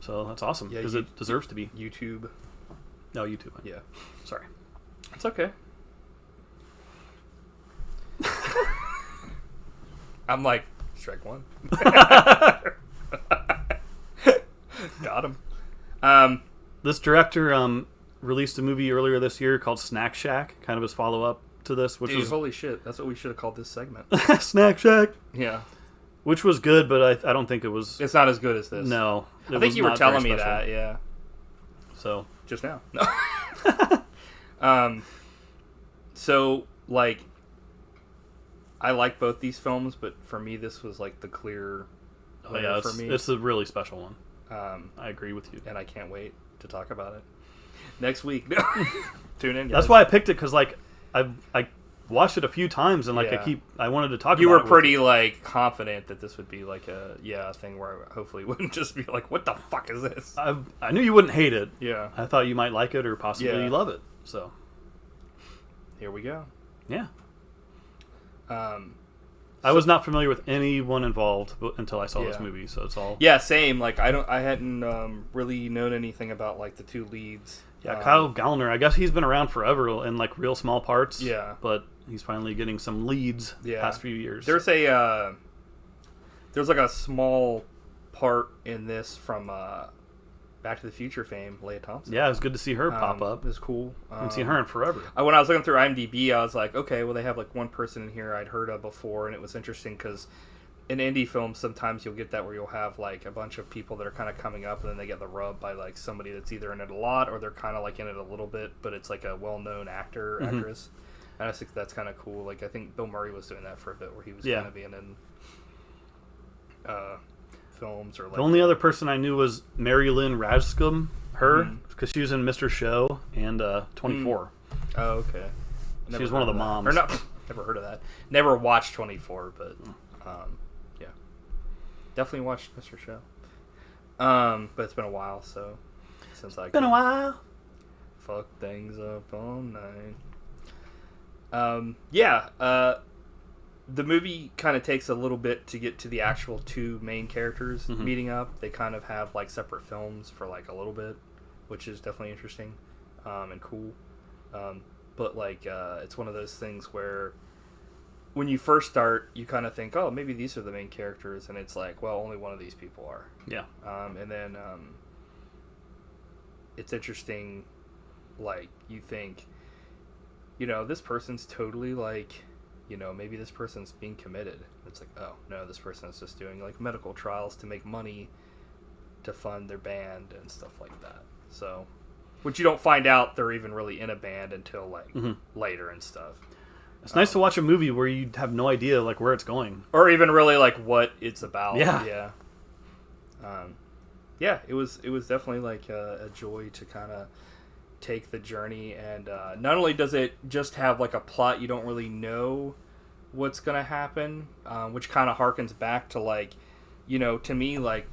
So that's awesome because it deserves to be. YouTube. No, YouTube. Yeah. Sorry. It's okay. I'm like, strike one. Got him. This director released a movie earlier this year called Snack Shack, kind of his follow-up to this, which was holy shit. That's what we should have called this segment. Snack Shack. Yeah. Which was good, but I don't think it was... It's not as good as this. No. I think you were telling me that, yeah. So. Just now. No. So, like, I like both these films, but for me, this was, like, the clear winner for me. It's a really special one. I agree with you. And I can't wait to talk about it. Next week. Tune in, guys. That's why I picked it, because, like, I watched it a few times, and, like, I wanted to talk about it. You were pretty, like, confident that this would be, like, a thing where I hopefully wouldn't just be like, what the fuck is this? I knew you wouldn't hate it. Yeah. I thought you might like it or possibly love it, so. Here we go. Yeah. I was not familiar with anyone involved until I saw this movie, so it's all... Yeah, same. Like, I hadn't really known anything about, like, the two leads. Yeah, Kyle Gallner, I guess he's been around forever in, like, real small parts. Yeah. But he's finally getting some leads the past few years. There's like, a small part in this from Back to the Future fame, Leia Thompson. Yeah, it was good to see her pop up. It was cool. I haven't seen her in forever. When I was looking through IMDb, I was like, okay, well, they have like one person in here I'd heard of before, and it was interesting because in indie films, sometimes you'll get that where you'll have like a bunch of people that are kind of coming up, and then they get the rub by like somebody that's either in it a lot or they're kind of like in it a little bit, but it's like a well-known actor, actress. And I think that's kind of cool. Like, I think Bill Murray was doing that for a bit, where he was kind of being in films or like. The only other person I knew was Mary Lynn Rajskub, because she was in Mr. Show and 24. Oh, okay. She was one of the moms. Or not, never heard of that. Never watched 24, but yeah, definitely watched Mr. Show. But it's been a while, so since I been a while. Fuck things up all night. The movie kind of takes a little bit to get to the actual two main characters meeting up. They kind of have like separate films for like a little bit, which is definitely interesting and cool. But like it's one of those things where when you first start, you kind of think, oh, maybe these are the main characters, and it's like, well, only one of these people are. Yeah. And then it's interesting, like, you think, you know, this person's totally like, you know, maybe this person's being committed. It's like, oh, no, this person is just doing, like, medical trials to make money to fund their band and stuff like that. So, which you don't find out they're even really in a band until, like, later and stuff. It's nice to watch a movie where you have no idea, like, where it's going. Or even really, like, what it's about. Yeah. Yeah. It was definitely, like, a joy to kind of take the journey, and not only does it just have like a plot you don't really know what's gonna happen, which kind of harkens back to, like, you know, to me, like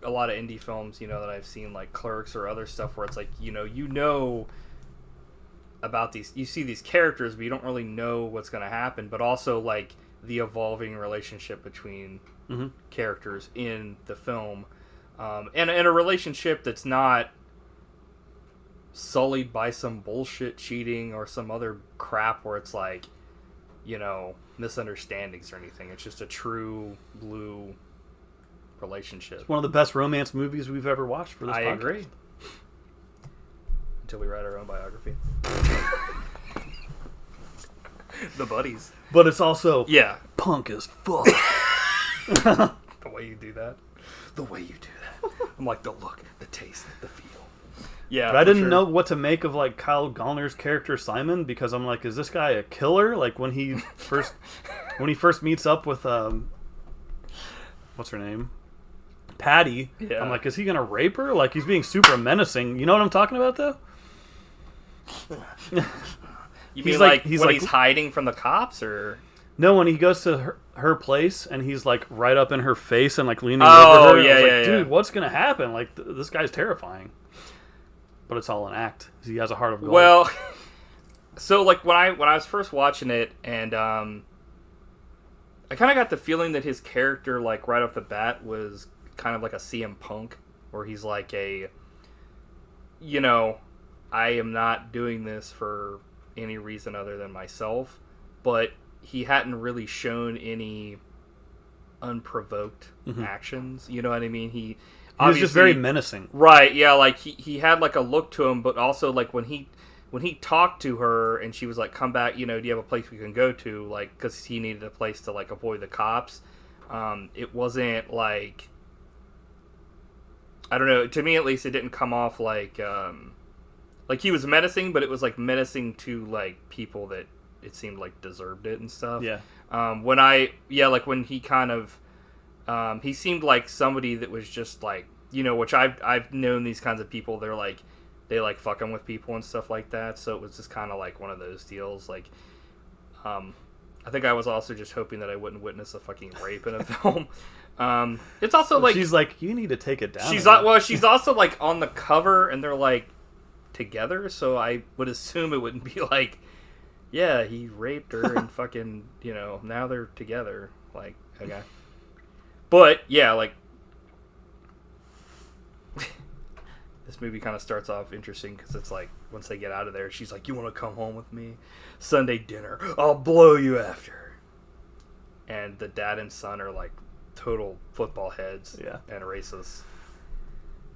a lot of indie films, you know, that I've seen, like Clerks or other stuff, where it's like, you know about these, you see these characters but you don't really know what's gonna happen, but also like the evolving relationship between characters in the film, and a relationship that's not sullied by some bullshit cheating or some other crap where it's like, you know, misunderstandings or anything. It's just a true blue relationship. It's one of the best romance movies we've ever watched for this podcast. I agree. Until we write our own biography. The Buddies. But it's also punk as fuck. The way you do that. The way you do that. I'm like, the look, the taste, the feel. Yeah, but I didn't know what to make of like Kyle Gallner's character Simon, because I'm like, is this guy a killer? Like when he first meets up with what's her name, Patty. Yeah. I'm like, is he gonna rape her? Like he's being super menacing. You know what I'm talking about though? You mean like when he's hiding from the cops, or no? When he goes to her place and he's like right up in her face and like leaning over her. Yeah, dude, what's gonna happen? Like this guy's terrifying. But it's all an act. He has a heart of gold. Well, so like when I was first watching it, and I kind of got the feeling that his character, like right off the bat, was kind of like a CM Punk, where he's like a, you know, I am not doing this for any reason other than myself, but he hadn't really shown any unprovoked actions. You know what I mean? He was just very menacing. Right, yeah, like he had like a look to him, but also like when he talked to her and she was like, come back, you know, do you have a place we can go to? Like, because he needed a place to like avoid the cops. It wasn't like, I don't know, to me at least it didn't come off like he was menacing, but it was like menacing to like people that it seemed like deserved it and stuff. Yeah. When he kind of, he seemed like somebody that was just like, you know, which I've known these kinds of people. They're like, they like fucking with people and stuff like that. So it was just kind of like one of those deals. Like, I think I was also just hoping that I wouldn't witness a fucking rape in a film. It's also like she's like, you need to take it down. She's also like on the cover and they're like together. So I would assume it wouldn't be like, yeah, he raped her and fucking, you know, now they're together. Like, okay. But, yeah, like, this movie kind of starts off interesting because it's like, once they get out of there, she's like, you want to come home with me? Sunday dinner. I'll blow you after. And the dad and son are like total football heads and racists.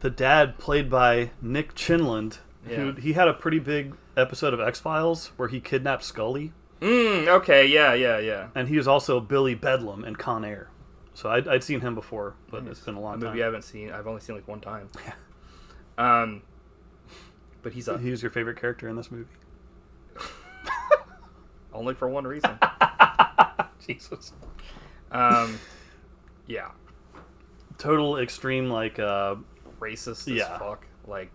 the dad played by Nick Chinland. Yeah. He had a pretty big episode of X-Files where he kidnapped Scully. Okay, yeah. And he was also Billy Bedlam in Con Air. So I'd seen him before, but it's been a long A time. movie I've only seen like one time. Yeah. But he was your favorite character in this movie? only for one reason. Jesus. Yeah. Total extreme, like, Racist yeah. as fuck. Like,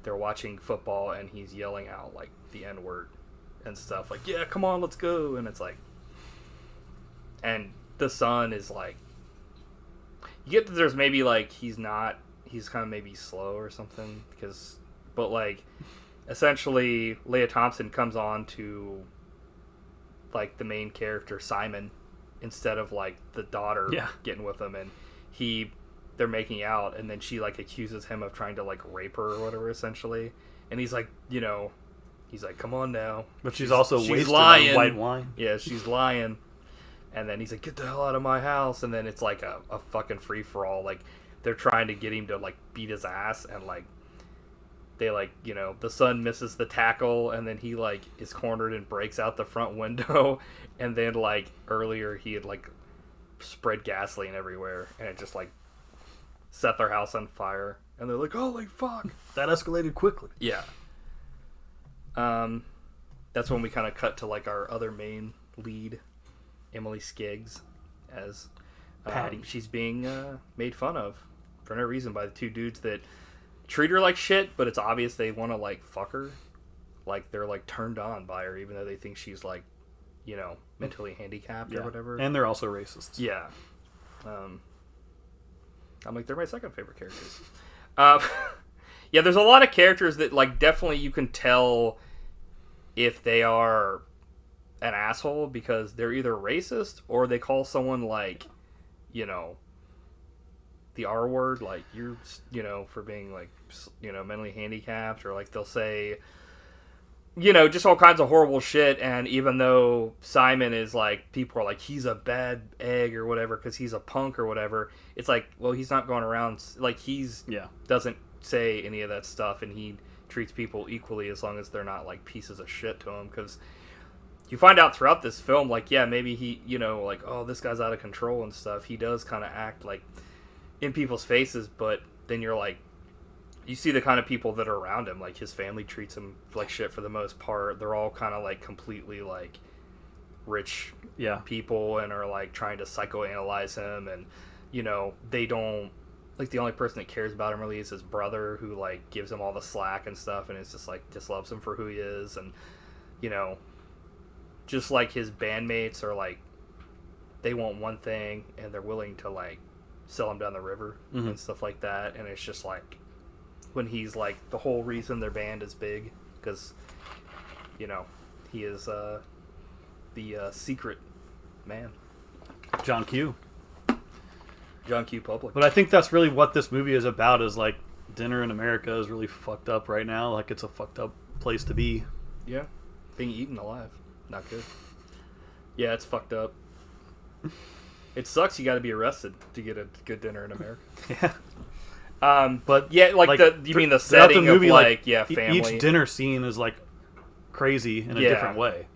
they're watching football and he's yelling out, like, the N-word and stuff. Like, yeah, come on, let's go. And it's like... And the son is like... You get that there's maybe, like, he's kind of maybe slow or something. But, like, essentially, Leah Thompson comes on to, like, the main character, Simon, instead of, like, the daughter getting with him. And they're making out, and then she, like, accuses him of trying to, like, rape her or whatever, essentially. And he's like, come on now. But she's also wasted lying. on white wine. Yeah, she's lying. And then he's like, get the hell out of my house. And then it's like a fucking free-for-all. Like, they're trying to get him to, like, beat his ass. And, like, they, like, the son misses the tackle. And then he, like, is cornered and breaks out the front window. And then, like, earlier he had, like, spread gasoline everywhere. And it just, like, set their house on fire. And they're like, holy fuck. That escalated quickly. Yeah. That's when we kind of cut to, like, our other main lead, Emily Skiggs, as Patty. She's being made fun of for no reason by the two dudes that treat her like shit, but it's obvious they want to, like, fuck her. Like, they're, like, turned on by her, even though they think she's, like, mentally handicapped or whatever. And they're also racists. Yeah. I'm like, they're my second favorite characters. Yeah, there's a lot of characters that, like, definitely you can tell if they are an asshole because they're either racist or they call someone, like, the R word, like, you're, for being, like, mentally handicapped, or, like, they'll say, just all kinds of horrible shit. And even though Simon is, like, people are like, he's a bad egg or whatever because he's a punk or whatever, it's like, well, he's not going around, like, doesn't say any of that stuff, and he treats people equally as long as they're not, like, pieces of shit to him. Because you find out throughout this film, like, yeah, maybe he, like, oh, this guy's out of control and stuff. He does kind of act, like, in people's faces, but then you're like, you see the kind of people that are around him. Like, his family treats him like shit for the most part. They're all kind of, like, completely, like, rich people and are, like, trying to psychoanalyze him. And, they don't, like, the only person that cares about him really is his brother, who, like, gives him all the slack and stuff, and it's just, like, just loves him for who he is. And, just, like, his bandmates are, like, they want one thing, and they're willing to, like, sell him down the river and stuff like that. And it's just, like, when he's, like, the whole reason their band is big, because, he is the secret man. John Q. Public. But I think that's really what this movie is about, is, like, dinner in America is really fucked up right now. Like, it's a fucked up place to be. Yeah. Being eaten alive. Not good. Yeah, it's fucked up. It sucks you gotta be arrested to get a good dinner in America. Yeah. But yeah, like you mean the setting movie, of, like, family. Each dinner scene is, like, crazy in a different way.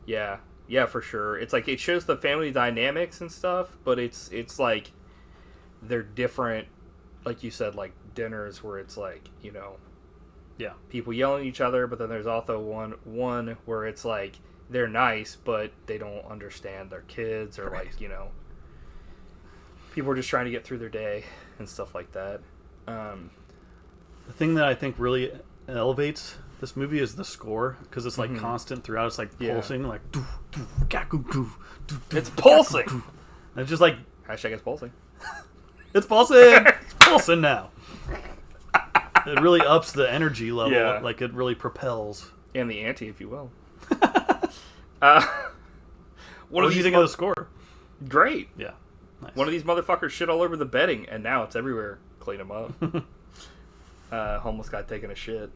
Yeah. Yeah, for sure. It's like, it shows the family dynamics and stuff, but it's like, they're different, like you said, like, dinners where it's like, people yelling at each other, but then there's also one where it's like, they're nice, but they don't understand their kids, or right. Like, people are just trying to get through their day and stuff like that. The thing that I think really elevates this movie is the score, because it's, like, constant throughout. It's, like, pulsing, like, doo, doo, gaku, doo, doo, doo, it's pulsing. Gaku. And it's just like, hashtag it's pulsing. It's pulsing. It's pulsing now. It really ups the energy level. Yeah. Like, it really propels. And the ante, if you will. What do you think of the score? Great. Yeah. Nice. One of these motherfuckers shit all over the bedding, and now it's everywhere. Clean them up. Homeless guy taking a shit.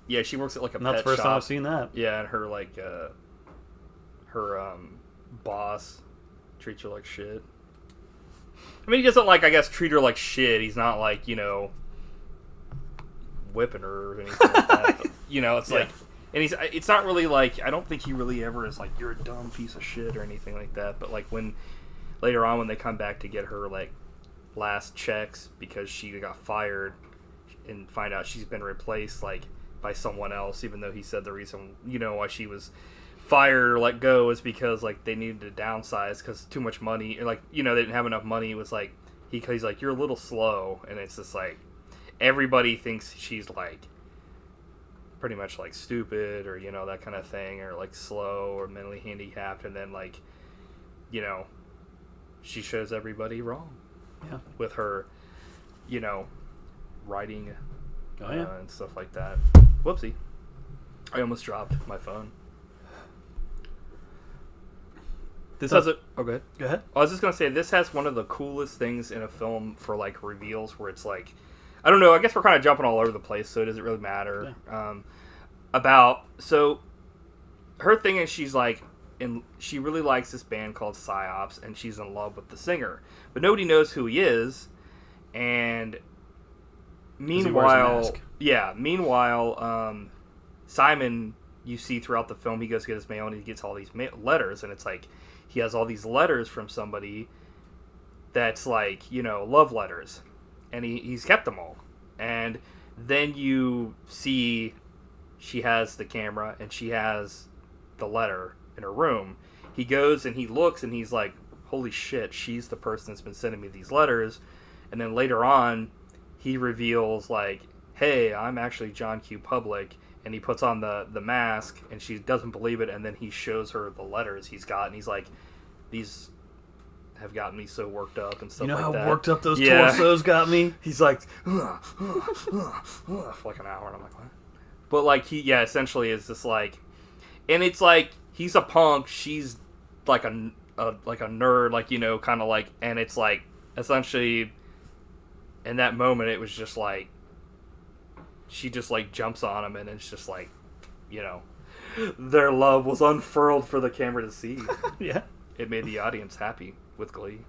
Yeah, she works at, like, a Not pet the first shop. time I've seen that. Yeah, and her, like, her boss treats her like shit. I mean, he doesn't, like, I guess, treat her like shit. He's not, like, you know, whipping her or anything like that. But, you know, it's like... And it's not really, like... I don't think he really ever is like, you're a dumb piece of shit or anything like that. But, like, when... Later on, when they come back to get her, like, last checks because she got fired and find out she's been replaced, like, by someone else, even though he said the reason, you know, why she was fired or let go is because, like, they needed to downsize because too much money, or, like, you know, they didn't have enough money. It was like, he's like, you're a little slow, and it's just like, everybody thinks she's, like, pretty much, like, stupid, or, you know, that kind of thing, or, like, slow, or mentally handicapped, and then, like, you know, she shows everybody wrong. Yeah. With her, you know, writing and stuff like that. Whoopsie. I almost dropped my phone. This has a... Oh, go ahead. Go ahead. I was just going to say, this has one of the coolest things in a film for, like, reveals where it's like... I don't know, I guess we're kind of jumping all over the place, so it doesn't really matter. Yeah. So, her thing is she's like... And she really likes this band called Psyops, and she's in love with the singer. But nobody knows who he is, and meanwhile... Simon, you see throughout the film, he goes to get his mail, and he gets all these letters, and it's like, he has all these letters from somebody that's like, you know, love letters. And he's kept them all. And then you see she has the camera, and she has the letter in her room. He goes and he looks and he's like, holy shit, she's the person that's been sending me these letters. And then later on he reveals, like, hey, I'm actually John Q. Public, and he puts on the mask, and she doesn't believe it, and then he shows her the letters he's got, and he's like, these have gotten me so worked up and stuff like that. You know how worked up those torsos got me? He's like, for like an hour, and I'm like, what? But, like, he essentially is just like, and it's like, he's a punk, she's like a nerd, like, you know, kind of like, and it's like, essentially, in that moment, it was just like, she just, like, jumps on him, and it's just like, you know, their love was unfurled for the camera to see. Yeah. It made the audience happy with glee.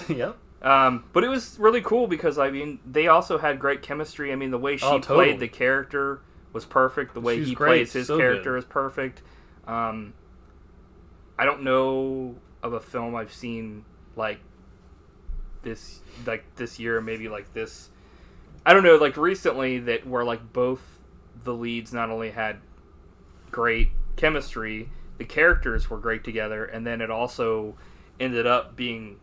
Yep. But it was really cool because, I mean, they also had great chemistry. I mean, the way she played the character was perfect. The way he plays his character is perfect. I don't know of a film I've seen like this year, maybe like this. I don't know, like recently, that where like both the leads not only had great chemistry, the characters were great together, and then it also ended up being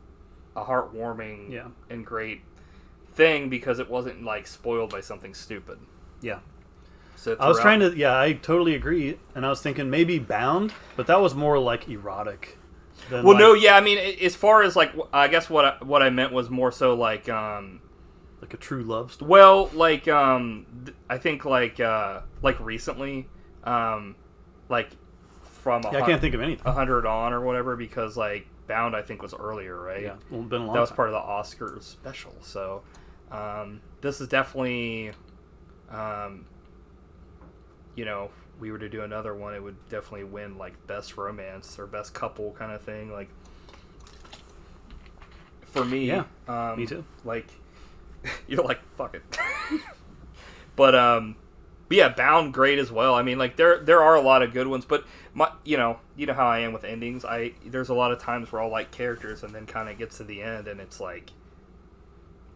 a heartwarming and great thing because it wasn't like spoiled by something stupid. Yeah. So I was trying to, I totally agree, and I was thinking maybe Bound, but that was more like erotic. Than well, no, yeah, I mean, as far as like, I guess what I meant was more so like a true love story. Well, like I think like recently, like from I can't think of anything. 100 on or whatever, because like Bound I think was earlier, right? Yeah, well, been a long that was time. part of the Oscars special. So this is definitely. You know, if we were to do another one, it would definitely win, like, best romance or best couple kind of thing. Like, for me, me too. Like, you're like, fuck it. but yeah, Bound, great as well. I mean, like, there are a lot of good ones, but you know how I am with endings. There's a lot of times where I'll like characters, and then kind of gets to the end, and it's like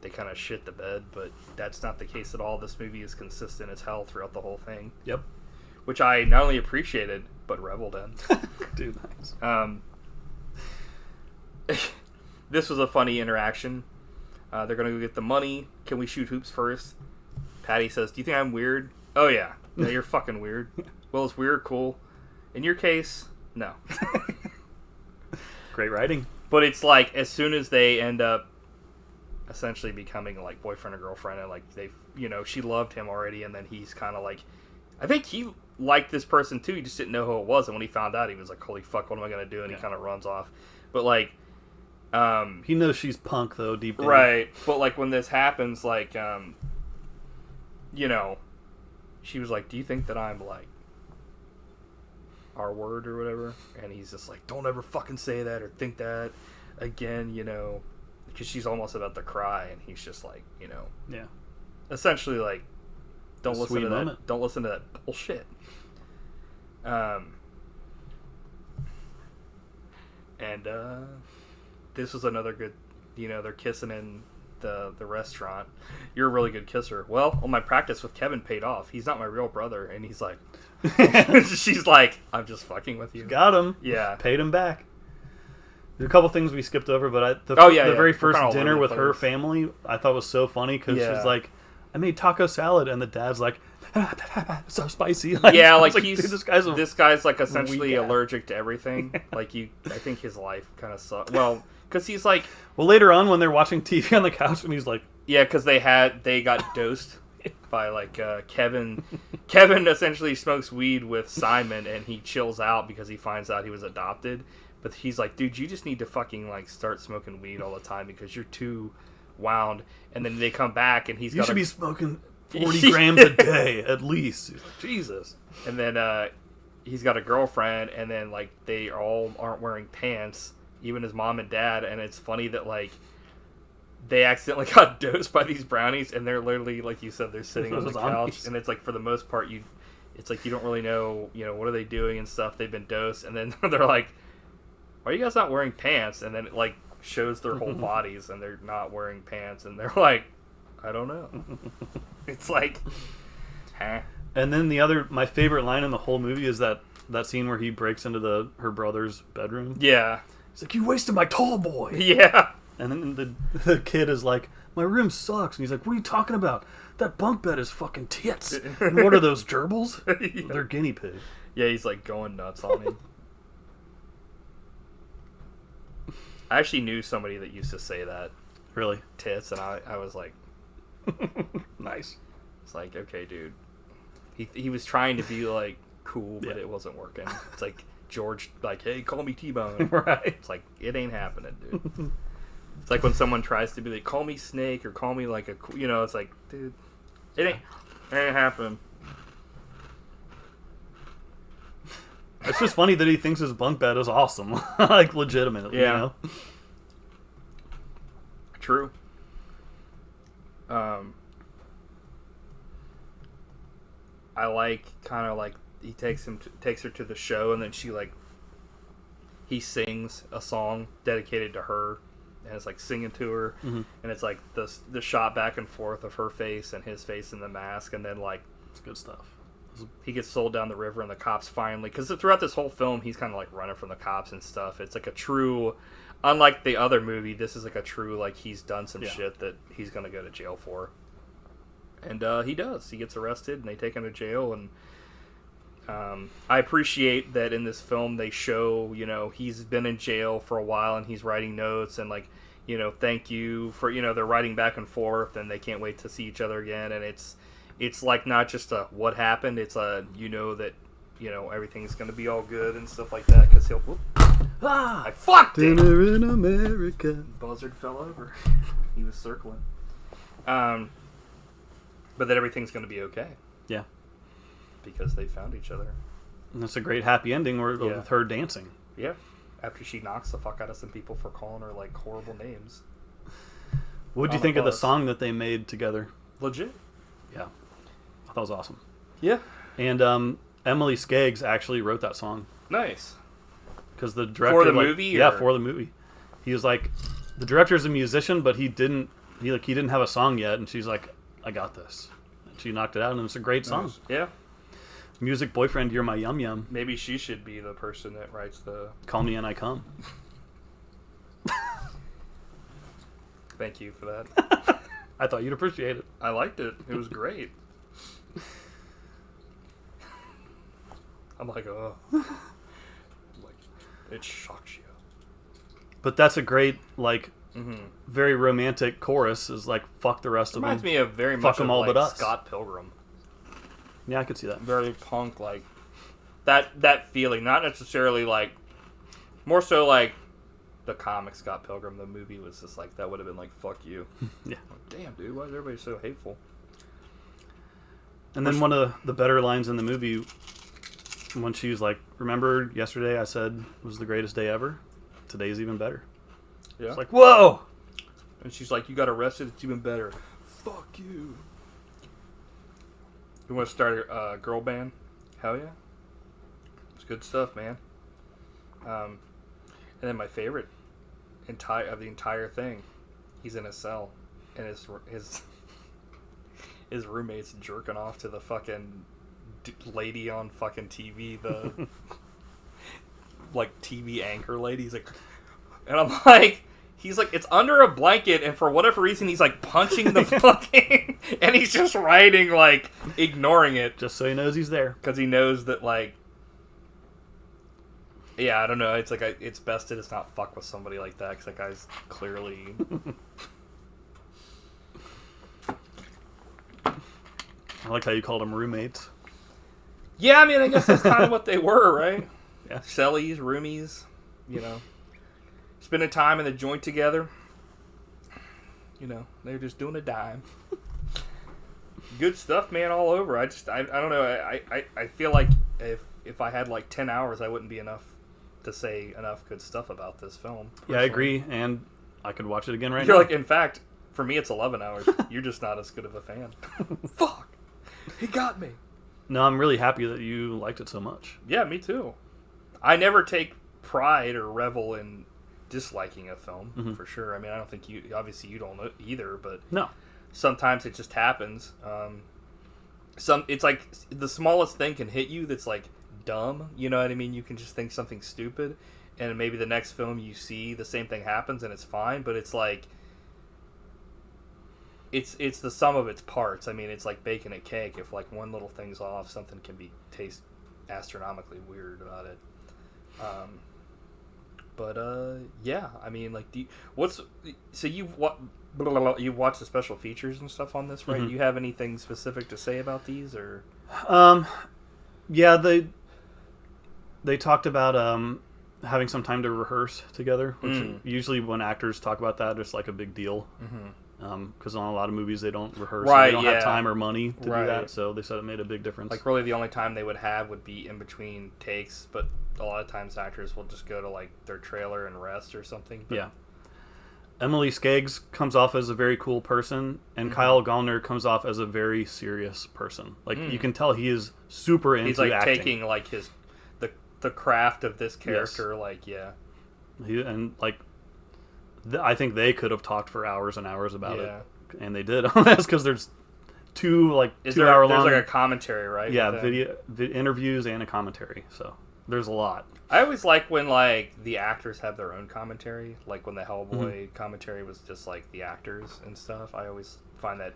they kind of shit the bed, but that's not the case at all. This movie is consistent as hell throughout the whole thing. Yep. Which I not only appreciated, but reveled in. Dude, nice. This was a funny interaction. They're going to go get the money. Can we shoot hoops first? Patty says, do you think I'm weird? Oh, yeah. No, you're fucking weird. Well, it's weird, cool. In your case, no. Great writing. But it's like, as soon as they end up essentially becoming like boyfriend or girlfriend, and like they, you know, she loved him already, and then he's kind of like, I think he liked this person too, he just didn't know who it was, and when he found out, he was like, holy fuck, what am I gonna do? And he kind of runs off. But like he knows she's punk though, deep down. Right. But like when this happens, like you know, she was like, do you think that I'm like R word or whatever? And he's just like, don't ever fucking say that or think that again, you know. because she's almost about to cry, and he's just like, Yeah. essentially like, don't A listen sweet to that. moment. Don't listen to that bullshit. And this was another good. They're kissing in the restaurant. You're a really good kisser. Well, my practice with Kevin paid off. He's not my real brother, and he's like, she's like, I'm just fucking with you. Got him. Yeah. Paid him back. There's a couple things we skipped over, but the very first We're kinda all dinner over with the her place. family I thought was so funny because she's like, I made taco salad, and the dad's like, so spicy. Like, Yeah, I like was he's dude, this guy's like essentially weak ass. allergic to everything. Like I think his life kind of sucks. Well, because he's like, Well, later on when they're watching TV on the couch, and he's like, yeah, because they got dosed by like Kevin. Kevin essentially smokes weed with Simon, and he chills out because he finds out he was adopted. But he's like, dude, you just need to fucking like start smoking weed all the time because you're too wound. And then they come back, and he's you got should be smoking 40 grams a day at least. He's like, Jesus. And then he's got a girlfriend, and then like they all aren't wearing pants, even his mom and dad. And it's funny that like they accidentally got dosed by these brownies, and they're literally, like you said, they're sitting on the couch, and it's like for the most part it's like you don't really know, what are they doing and stuff. They've been dosed, and then they're like, why are you guys not wearing pants? And then it like shows their whole bodies, and they're not wearing pants, and they're like, I don't know. It's like, huh? And then my favorite line in the whole movie is that scene where he breaks into her brother's bedroom. Yeah. He's like, you wasted my tall boy. Yeah. And then the kid is like, my room sucks. And he's like, what are you talking about? That bunk bed is fucking tits. And what are those gerbils? Yeah. They're guinea pig. Yeah, he's like going nuts on him. I actually knew somebody that used to say that. Really? Tits, and I was like, Nice. it's like, okay, dude. He was trying to be like cool, but Yeah. it wasn't working. It's like George, like, hey, call me T-Bone. Right. It's like, it ain't happening, dude. It's like when someone tries to be like, call me Snake, or call me like it's like, dude, it ain't happening. It's just funny that he thinks his bunk bed is awesome. Like, legitimately, Yeah. True. I like kind of like he takes her to the show, and then he sings a song dedicated to her, and it's like singing to her, and it's like the shot back and forth of her face and his face in the mask, and then like It's good stuff. he gets sold down the river, and the cops finally, because throughout this whole film he's kind of like running from the cops and stuff. It's like a true, unlike the other movie, this is like a true, like, he's done some shit that he's gonna go to jail for, and he does. He gets arrested, and they take him to jail. And I appreciate that in this film they show, he's been in jail for a while, and he's writing notes, and like, thank you for, they're writing back and forth, and they can't wait to see each other again. And it's like not just a what happened, it's a that everything's gonna be all good and stuff like that, because he'll I fucked it. Dinner in America. Buzzard fell over. He was circling. But that everything's gonna be okay Yeah. because they found each other. And that's a great happy ending with her dancing. Yeah. After she knocks the fuck out of some people for calling her like horrible names. What did you think of the song that they made together? Legit. Yeah. I thought it was awesome. Yeah. And Emily Skaggs actually wrote that song. Nice. Because the director... For the movie? Yeah, or? for the movie. He was like... The director's a musician, but he didn't have a song yet. And she's like, I got this. And she knocked it out, and it's a great song. Nice. Yeah. Music Boyfriend, You're My Yum Yum. Maybe she should be the person that writes the... Call Me and I Come. Thank you for that. I thought you'd appreciate it. I liked it. It was great. I'm like, oh. Like, it shocks you. But that's a great, like, very romantic chorus. Is like, fuck the rest of them. Reminds me of very Fuck much of them all like but us. Scott Pilgrim. Yeah, I could see that. Very punk, like that feeling. Not necessarily like, more so like the comic Scott Pilgrim. The movie was just like, that would have been like, fuck you. Yeah. Like, damn, dude, why is everybody so hateful? And then one of the better lines in the movie, when she's like, remember yesterday I said it was the greatest day ever? Today's even better. Yeah. It's like, whoa! And she's like, you got arrested, it's even better. Fuck you. You want to start a girl band? Hell yeah. It's good stuff, man. And then my favorite of the entire thing, he's in a cell, and his roommate's jerking off to the fucking lady on fucking TV, the like TV anchor lady. He's like, and I'm like, he's like, it's under a blanket, and for whatever reason, he's like punching the fucking, and he's just writing, like, ignoring it. Just so he knows he's there. Because he knows that, like, yeah, I don't know, it's like, it's best to just not fuck with somebody like that, because that guy's clearly... I like how you called them roommates. Yeah, I mean, I guess that's kind of what they were, right? Yeah. Cellies, roomies, you know. Spending time in the joint together. You know, they're just doing a dime. Good stuff, man, all over. I don't know. I feel like if I had like 10 hours, I wouldn't be enough to say enough good stuff about this film. Personally. Yeah, I agree, and I could watch it again right You're now. like, in fact, for me, it's 11 hours. You're just not as good of a fan. Fuck. He got me. No, I'm really happy that you liked it so much. Yeah, me too. I never take pride or revel in disliking a film, for sure. I mean, I don't think you don't either, but no, sometimes it just happens. It's like the smallest thing can hit you that's like dumb, you know what I mean? You can just think something stupid, and maybe the next film you see, the same thing happens and it's fine, but it's like it's the sum of its parts. I mean, it's like baking a cake. If like one little thing's off, something can taste astronomically weird about it. Yeah, I mean, like, you've watched the special features and stuff on this, right? Do you have anything specific to say about these, or? Yeah, they talked about having some time to rehearse together, which usually when actors talk about that, it's like a big deal. Because on a lot of movies they don't rehearse, right? They don't have time or money to do that, so they said it made a big difference. Like, really, the only time they would have would be in between takes, but a lot of times actors will just go to like their trailer and rest or something. But... yeah. Emily Skeggs comes off as a very cool person, and Kyle Gallner comes off as a very serious person. Like, you can tell he is super into acting. He's like taking like the craft of this character, like, yeah. I think they could have talked for hours and hours about it, and they did on this, because there's 2 hour long. There's like a commentary, right? Yeah, video interviews and a commentary. So there's a lot. I always like when like the actors have their own commentary, like when the Hellboy commentary was just like the actors and stuff. I always find that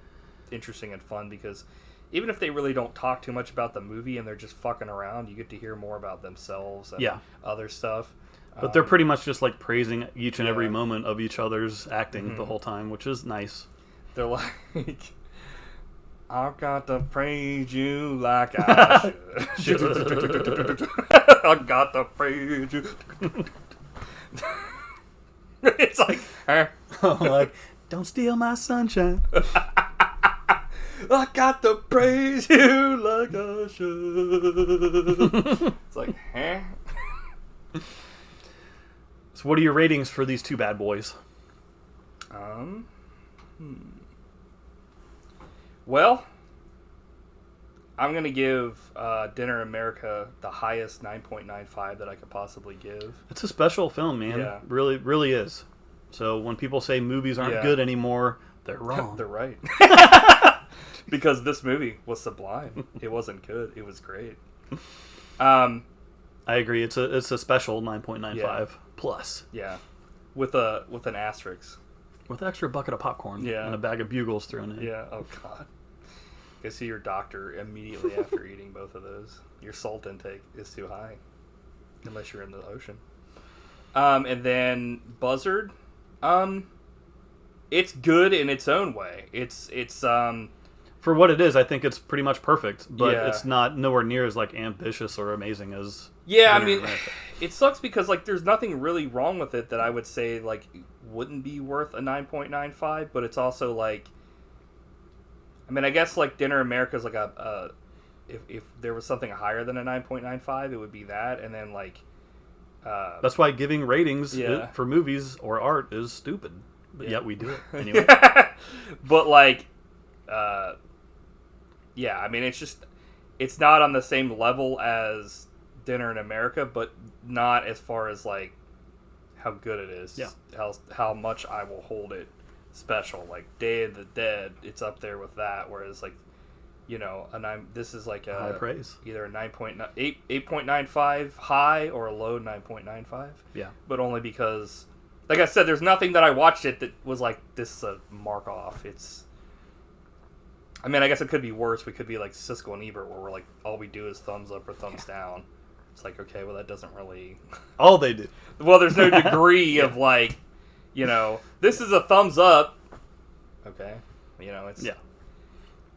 interesting and fun, because even if they really don't talk too much about the movie and they're just fucking around, you get to hear more about themselves and other stuff. But they're pretty much just like praising each and every moment of each other's acting the whole time, which is nice. They're like, I've got to praise you like I should. I got to praise you. It's like, like, don't steal my sunshine. I got to praise you like I should. It's like, huh? So what are your ratings for these 2 bad boys? Well, I'm going to give Dinner in America the highest 9.95 that I could possibly give. It's a special film, man. Yeah. Really, really is. So when people say movies aren't good anymore, they're wrong. They're right. Because this movie was sublime. It wasn't good. It was great. I agree. It's a special 9.95 plus. Yeah, with an asterisk. With an extra bucket of popcorn. Yeah. And a bag of Bugles thrown in. Yeah. Oh God. I see your doctor immediately after eating both of those. Your salt intake is too high, unless you're in the ocean. And then Buzzard. It's good in its own way. It's for what it is, I think it's pretty much perfect, but it's not nowhere near as like ambitious or amazing as. Yeah, I mean, it sucks because like there's nothing really wrong with it that I would say like wouldn't be worth a 9.95, but it's also like, I mean, I guess like Dinner America is like if there was something higher than a 9.95, it would be that, and then like that's why giving ratings for movies or art is stupid. But yet we do it anyway. But like, yeah, I mean, it's not on the same level as Dinner in America, but not as far as like how good it is. Yeah. How much I will hold it special. Like Day of the Dead, it's up there with that. Whereas like, you know, this is like a high praise. Either a 8.95 high or a low 9.95. Yeah. But only because, like I said, there's nothing that I watched it that was like, this is a mark off. I mean, I guess it could be worse. We could be like Siskel and Ebert, where we're like, all we do is thumbs up or thumbs down. It's like, okay, well, that doesn't really... All they do. Well, there's no degree of like, you know, this is a thumbs up. Okay. You know, it's... Yeah.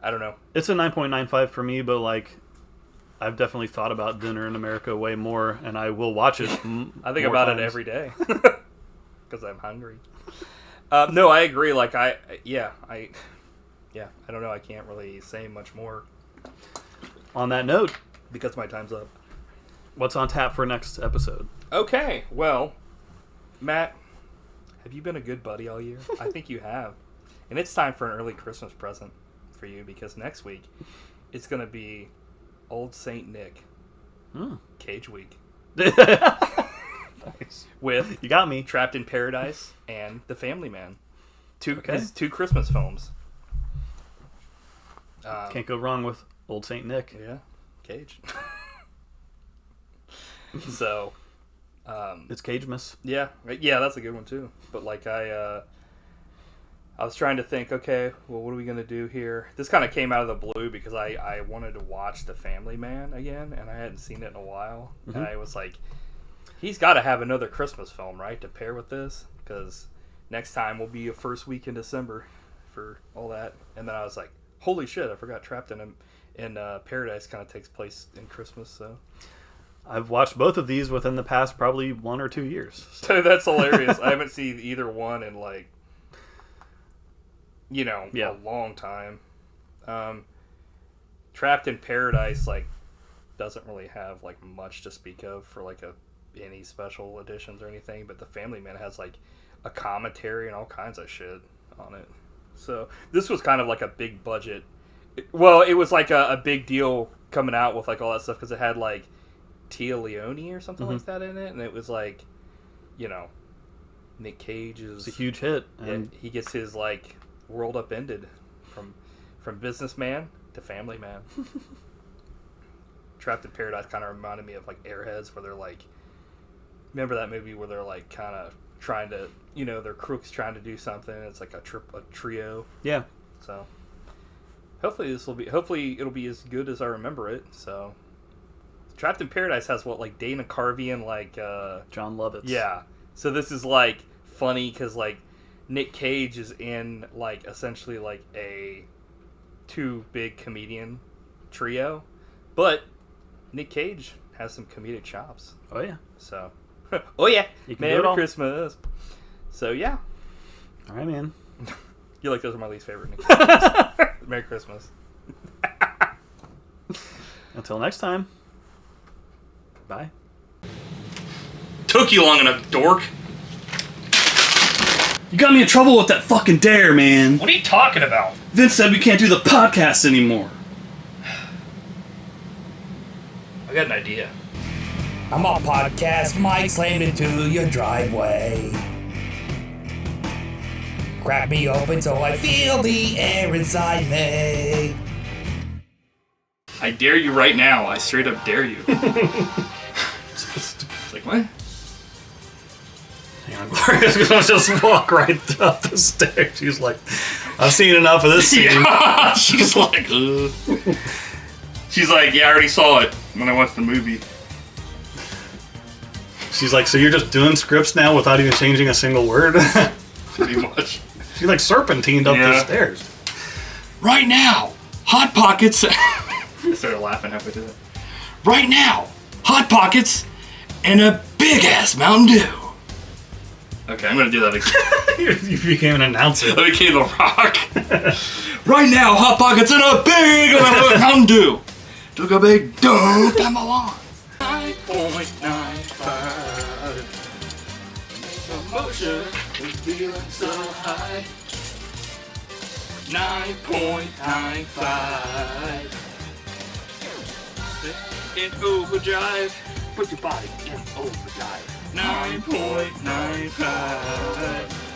I don't know. It's a 9.95 for me, but like, I've definitely thought about Dinner in America way more, and I will watch it. I think about it every day because I'm hungry. No, I agree. Like, I don't know. I can't really say much more. On that note, because my time's up. What's on tap for next episode? Okay, well, Matt, have you been a good buddy all year? I think you have. And it's time for an early Christmas present for you, because next week it's going to be Old Saint Nick Cage Week. Nice. With you got me. Trapped in Paradise and The Family Man. Two Christmas films. Can't go wrong with Old Saint Nick. Yeah, Cage. So, it's Cagemas. Yeah, that's a good one too. But like I was trying to think, okay, well, what are we gonna do here? This kind of came out of the blue because I wanted to watch The Family Man again, and I hadn't seen it in a while, and I was like, he's got to have another Christmas film, right, to pair with this, because next time will be a first week in December for all that. And then I was like, holy shit, I forgot Trapped in Paradise kind of takes place in Christmas, so. I've watched both of these within the past probably 1 or 2 years. So. That's hilarious. I haven't seen either one in like, you know, a long time. Trapped in Paradise like doesn't really have like much to speak of for like any special editions or anything, but The Family Man has like a commentary and all kinds of shit on it. So this was kind of like a big budget. Well, it was like a big deal coming out with like all that stuff because it had like Tia Leone or something like that in it, and it was like, you know, Nick Cage is it's a huge hit, and he gets his like world upended from businessman to family man. Trapped in Paradise kind of reminded me of like Airheads, where they're like, remember that movie where they're like kind of trying to, you know, they're crooks trying to do something. It's like a trio. Yeah. So hopefully it'll be as good as I remember it. So Trapped in Paradise has what, like Dana Carvey and like John Lovitz. Yeah. So this is like funny because like Nick Cage is in like essentially like a 2 big comedian trio, but Nick Cage has some comedic chops. Oh yeah. So, oh yeah, Merry Christmas. So yeah. All right, man. You like those are my least favorite Nick Cage. Merry Christmas. Until next time. Bye. Took you long enough, dork. You got me in trouble with that fucking dare, man. What are you talking about? Vince said we can't do the podcast anymore. I got an idea. I'm on podcast, mic slammed into your driveway. Crack me open so I feel the air inside me. I dare you right now. I straight up dare you. It's like, what? Hang on, Gloria's gonna just walk right up the stairs. She's like, I've seen enough of this scene. Yeah, she's like, ugh. She's like, yeah, I already saw it when I watched the movie. She's like, so you're just doing scripts now without even changing a single word? Pretty much. She like serpentined up the stairs. Right now, Hot Pockets. I started laughing halfway through that. Right now, Hot Pockets and a big ass Mountain Dew. Okay, I'm gonna do that again. You became an announcer. I became The Rock. Right now, Hot Pockets and a big Mountain Dew. Took a big dump on my lawn. 9.95. Emotion. feeling so high. 9.95. In overdrive. Put your body in overdrive. 9.95.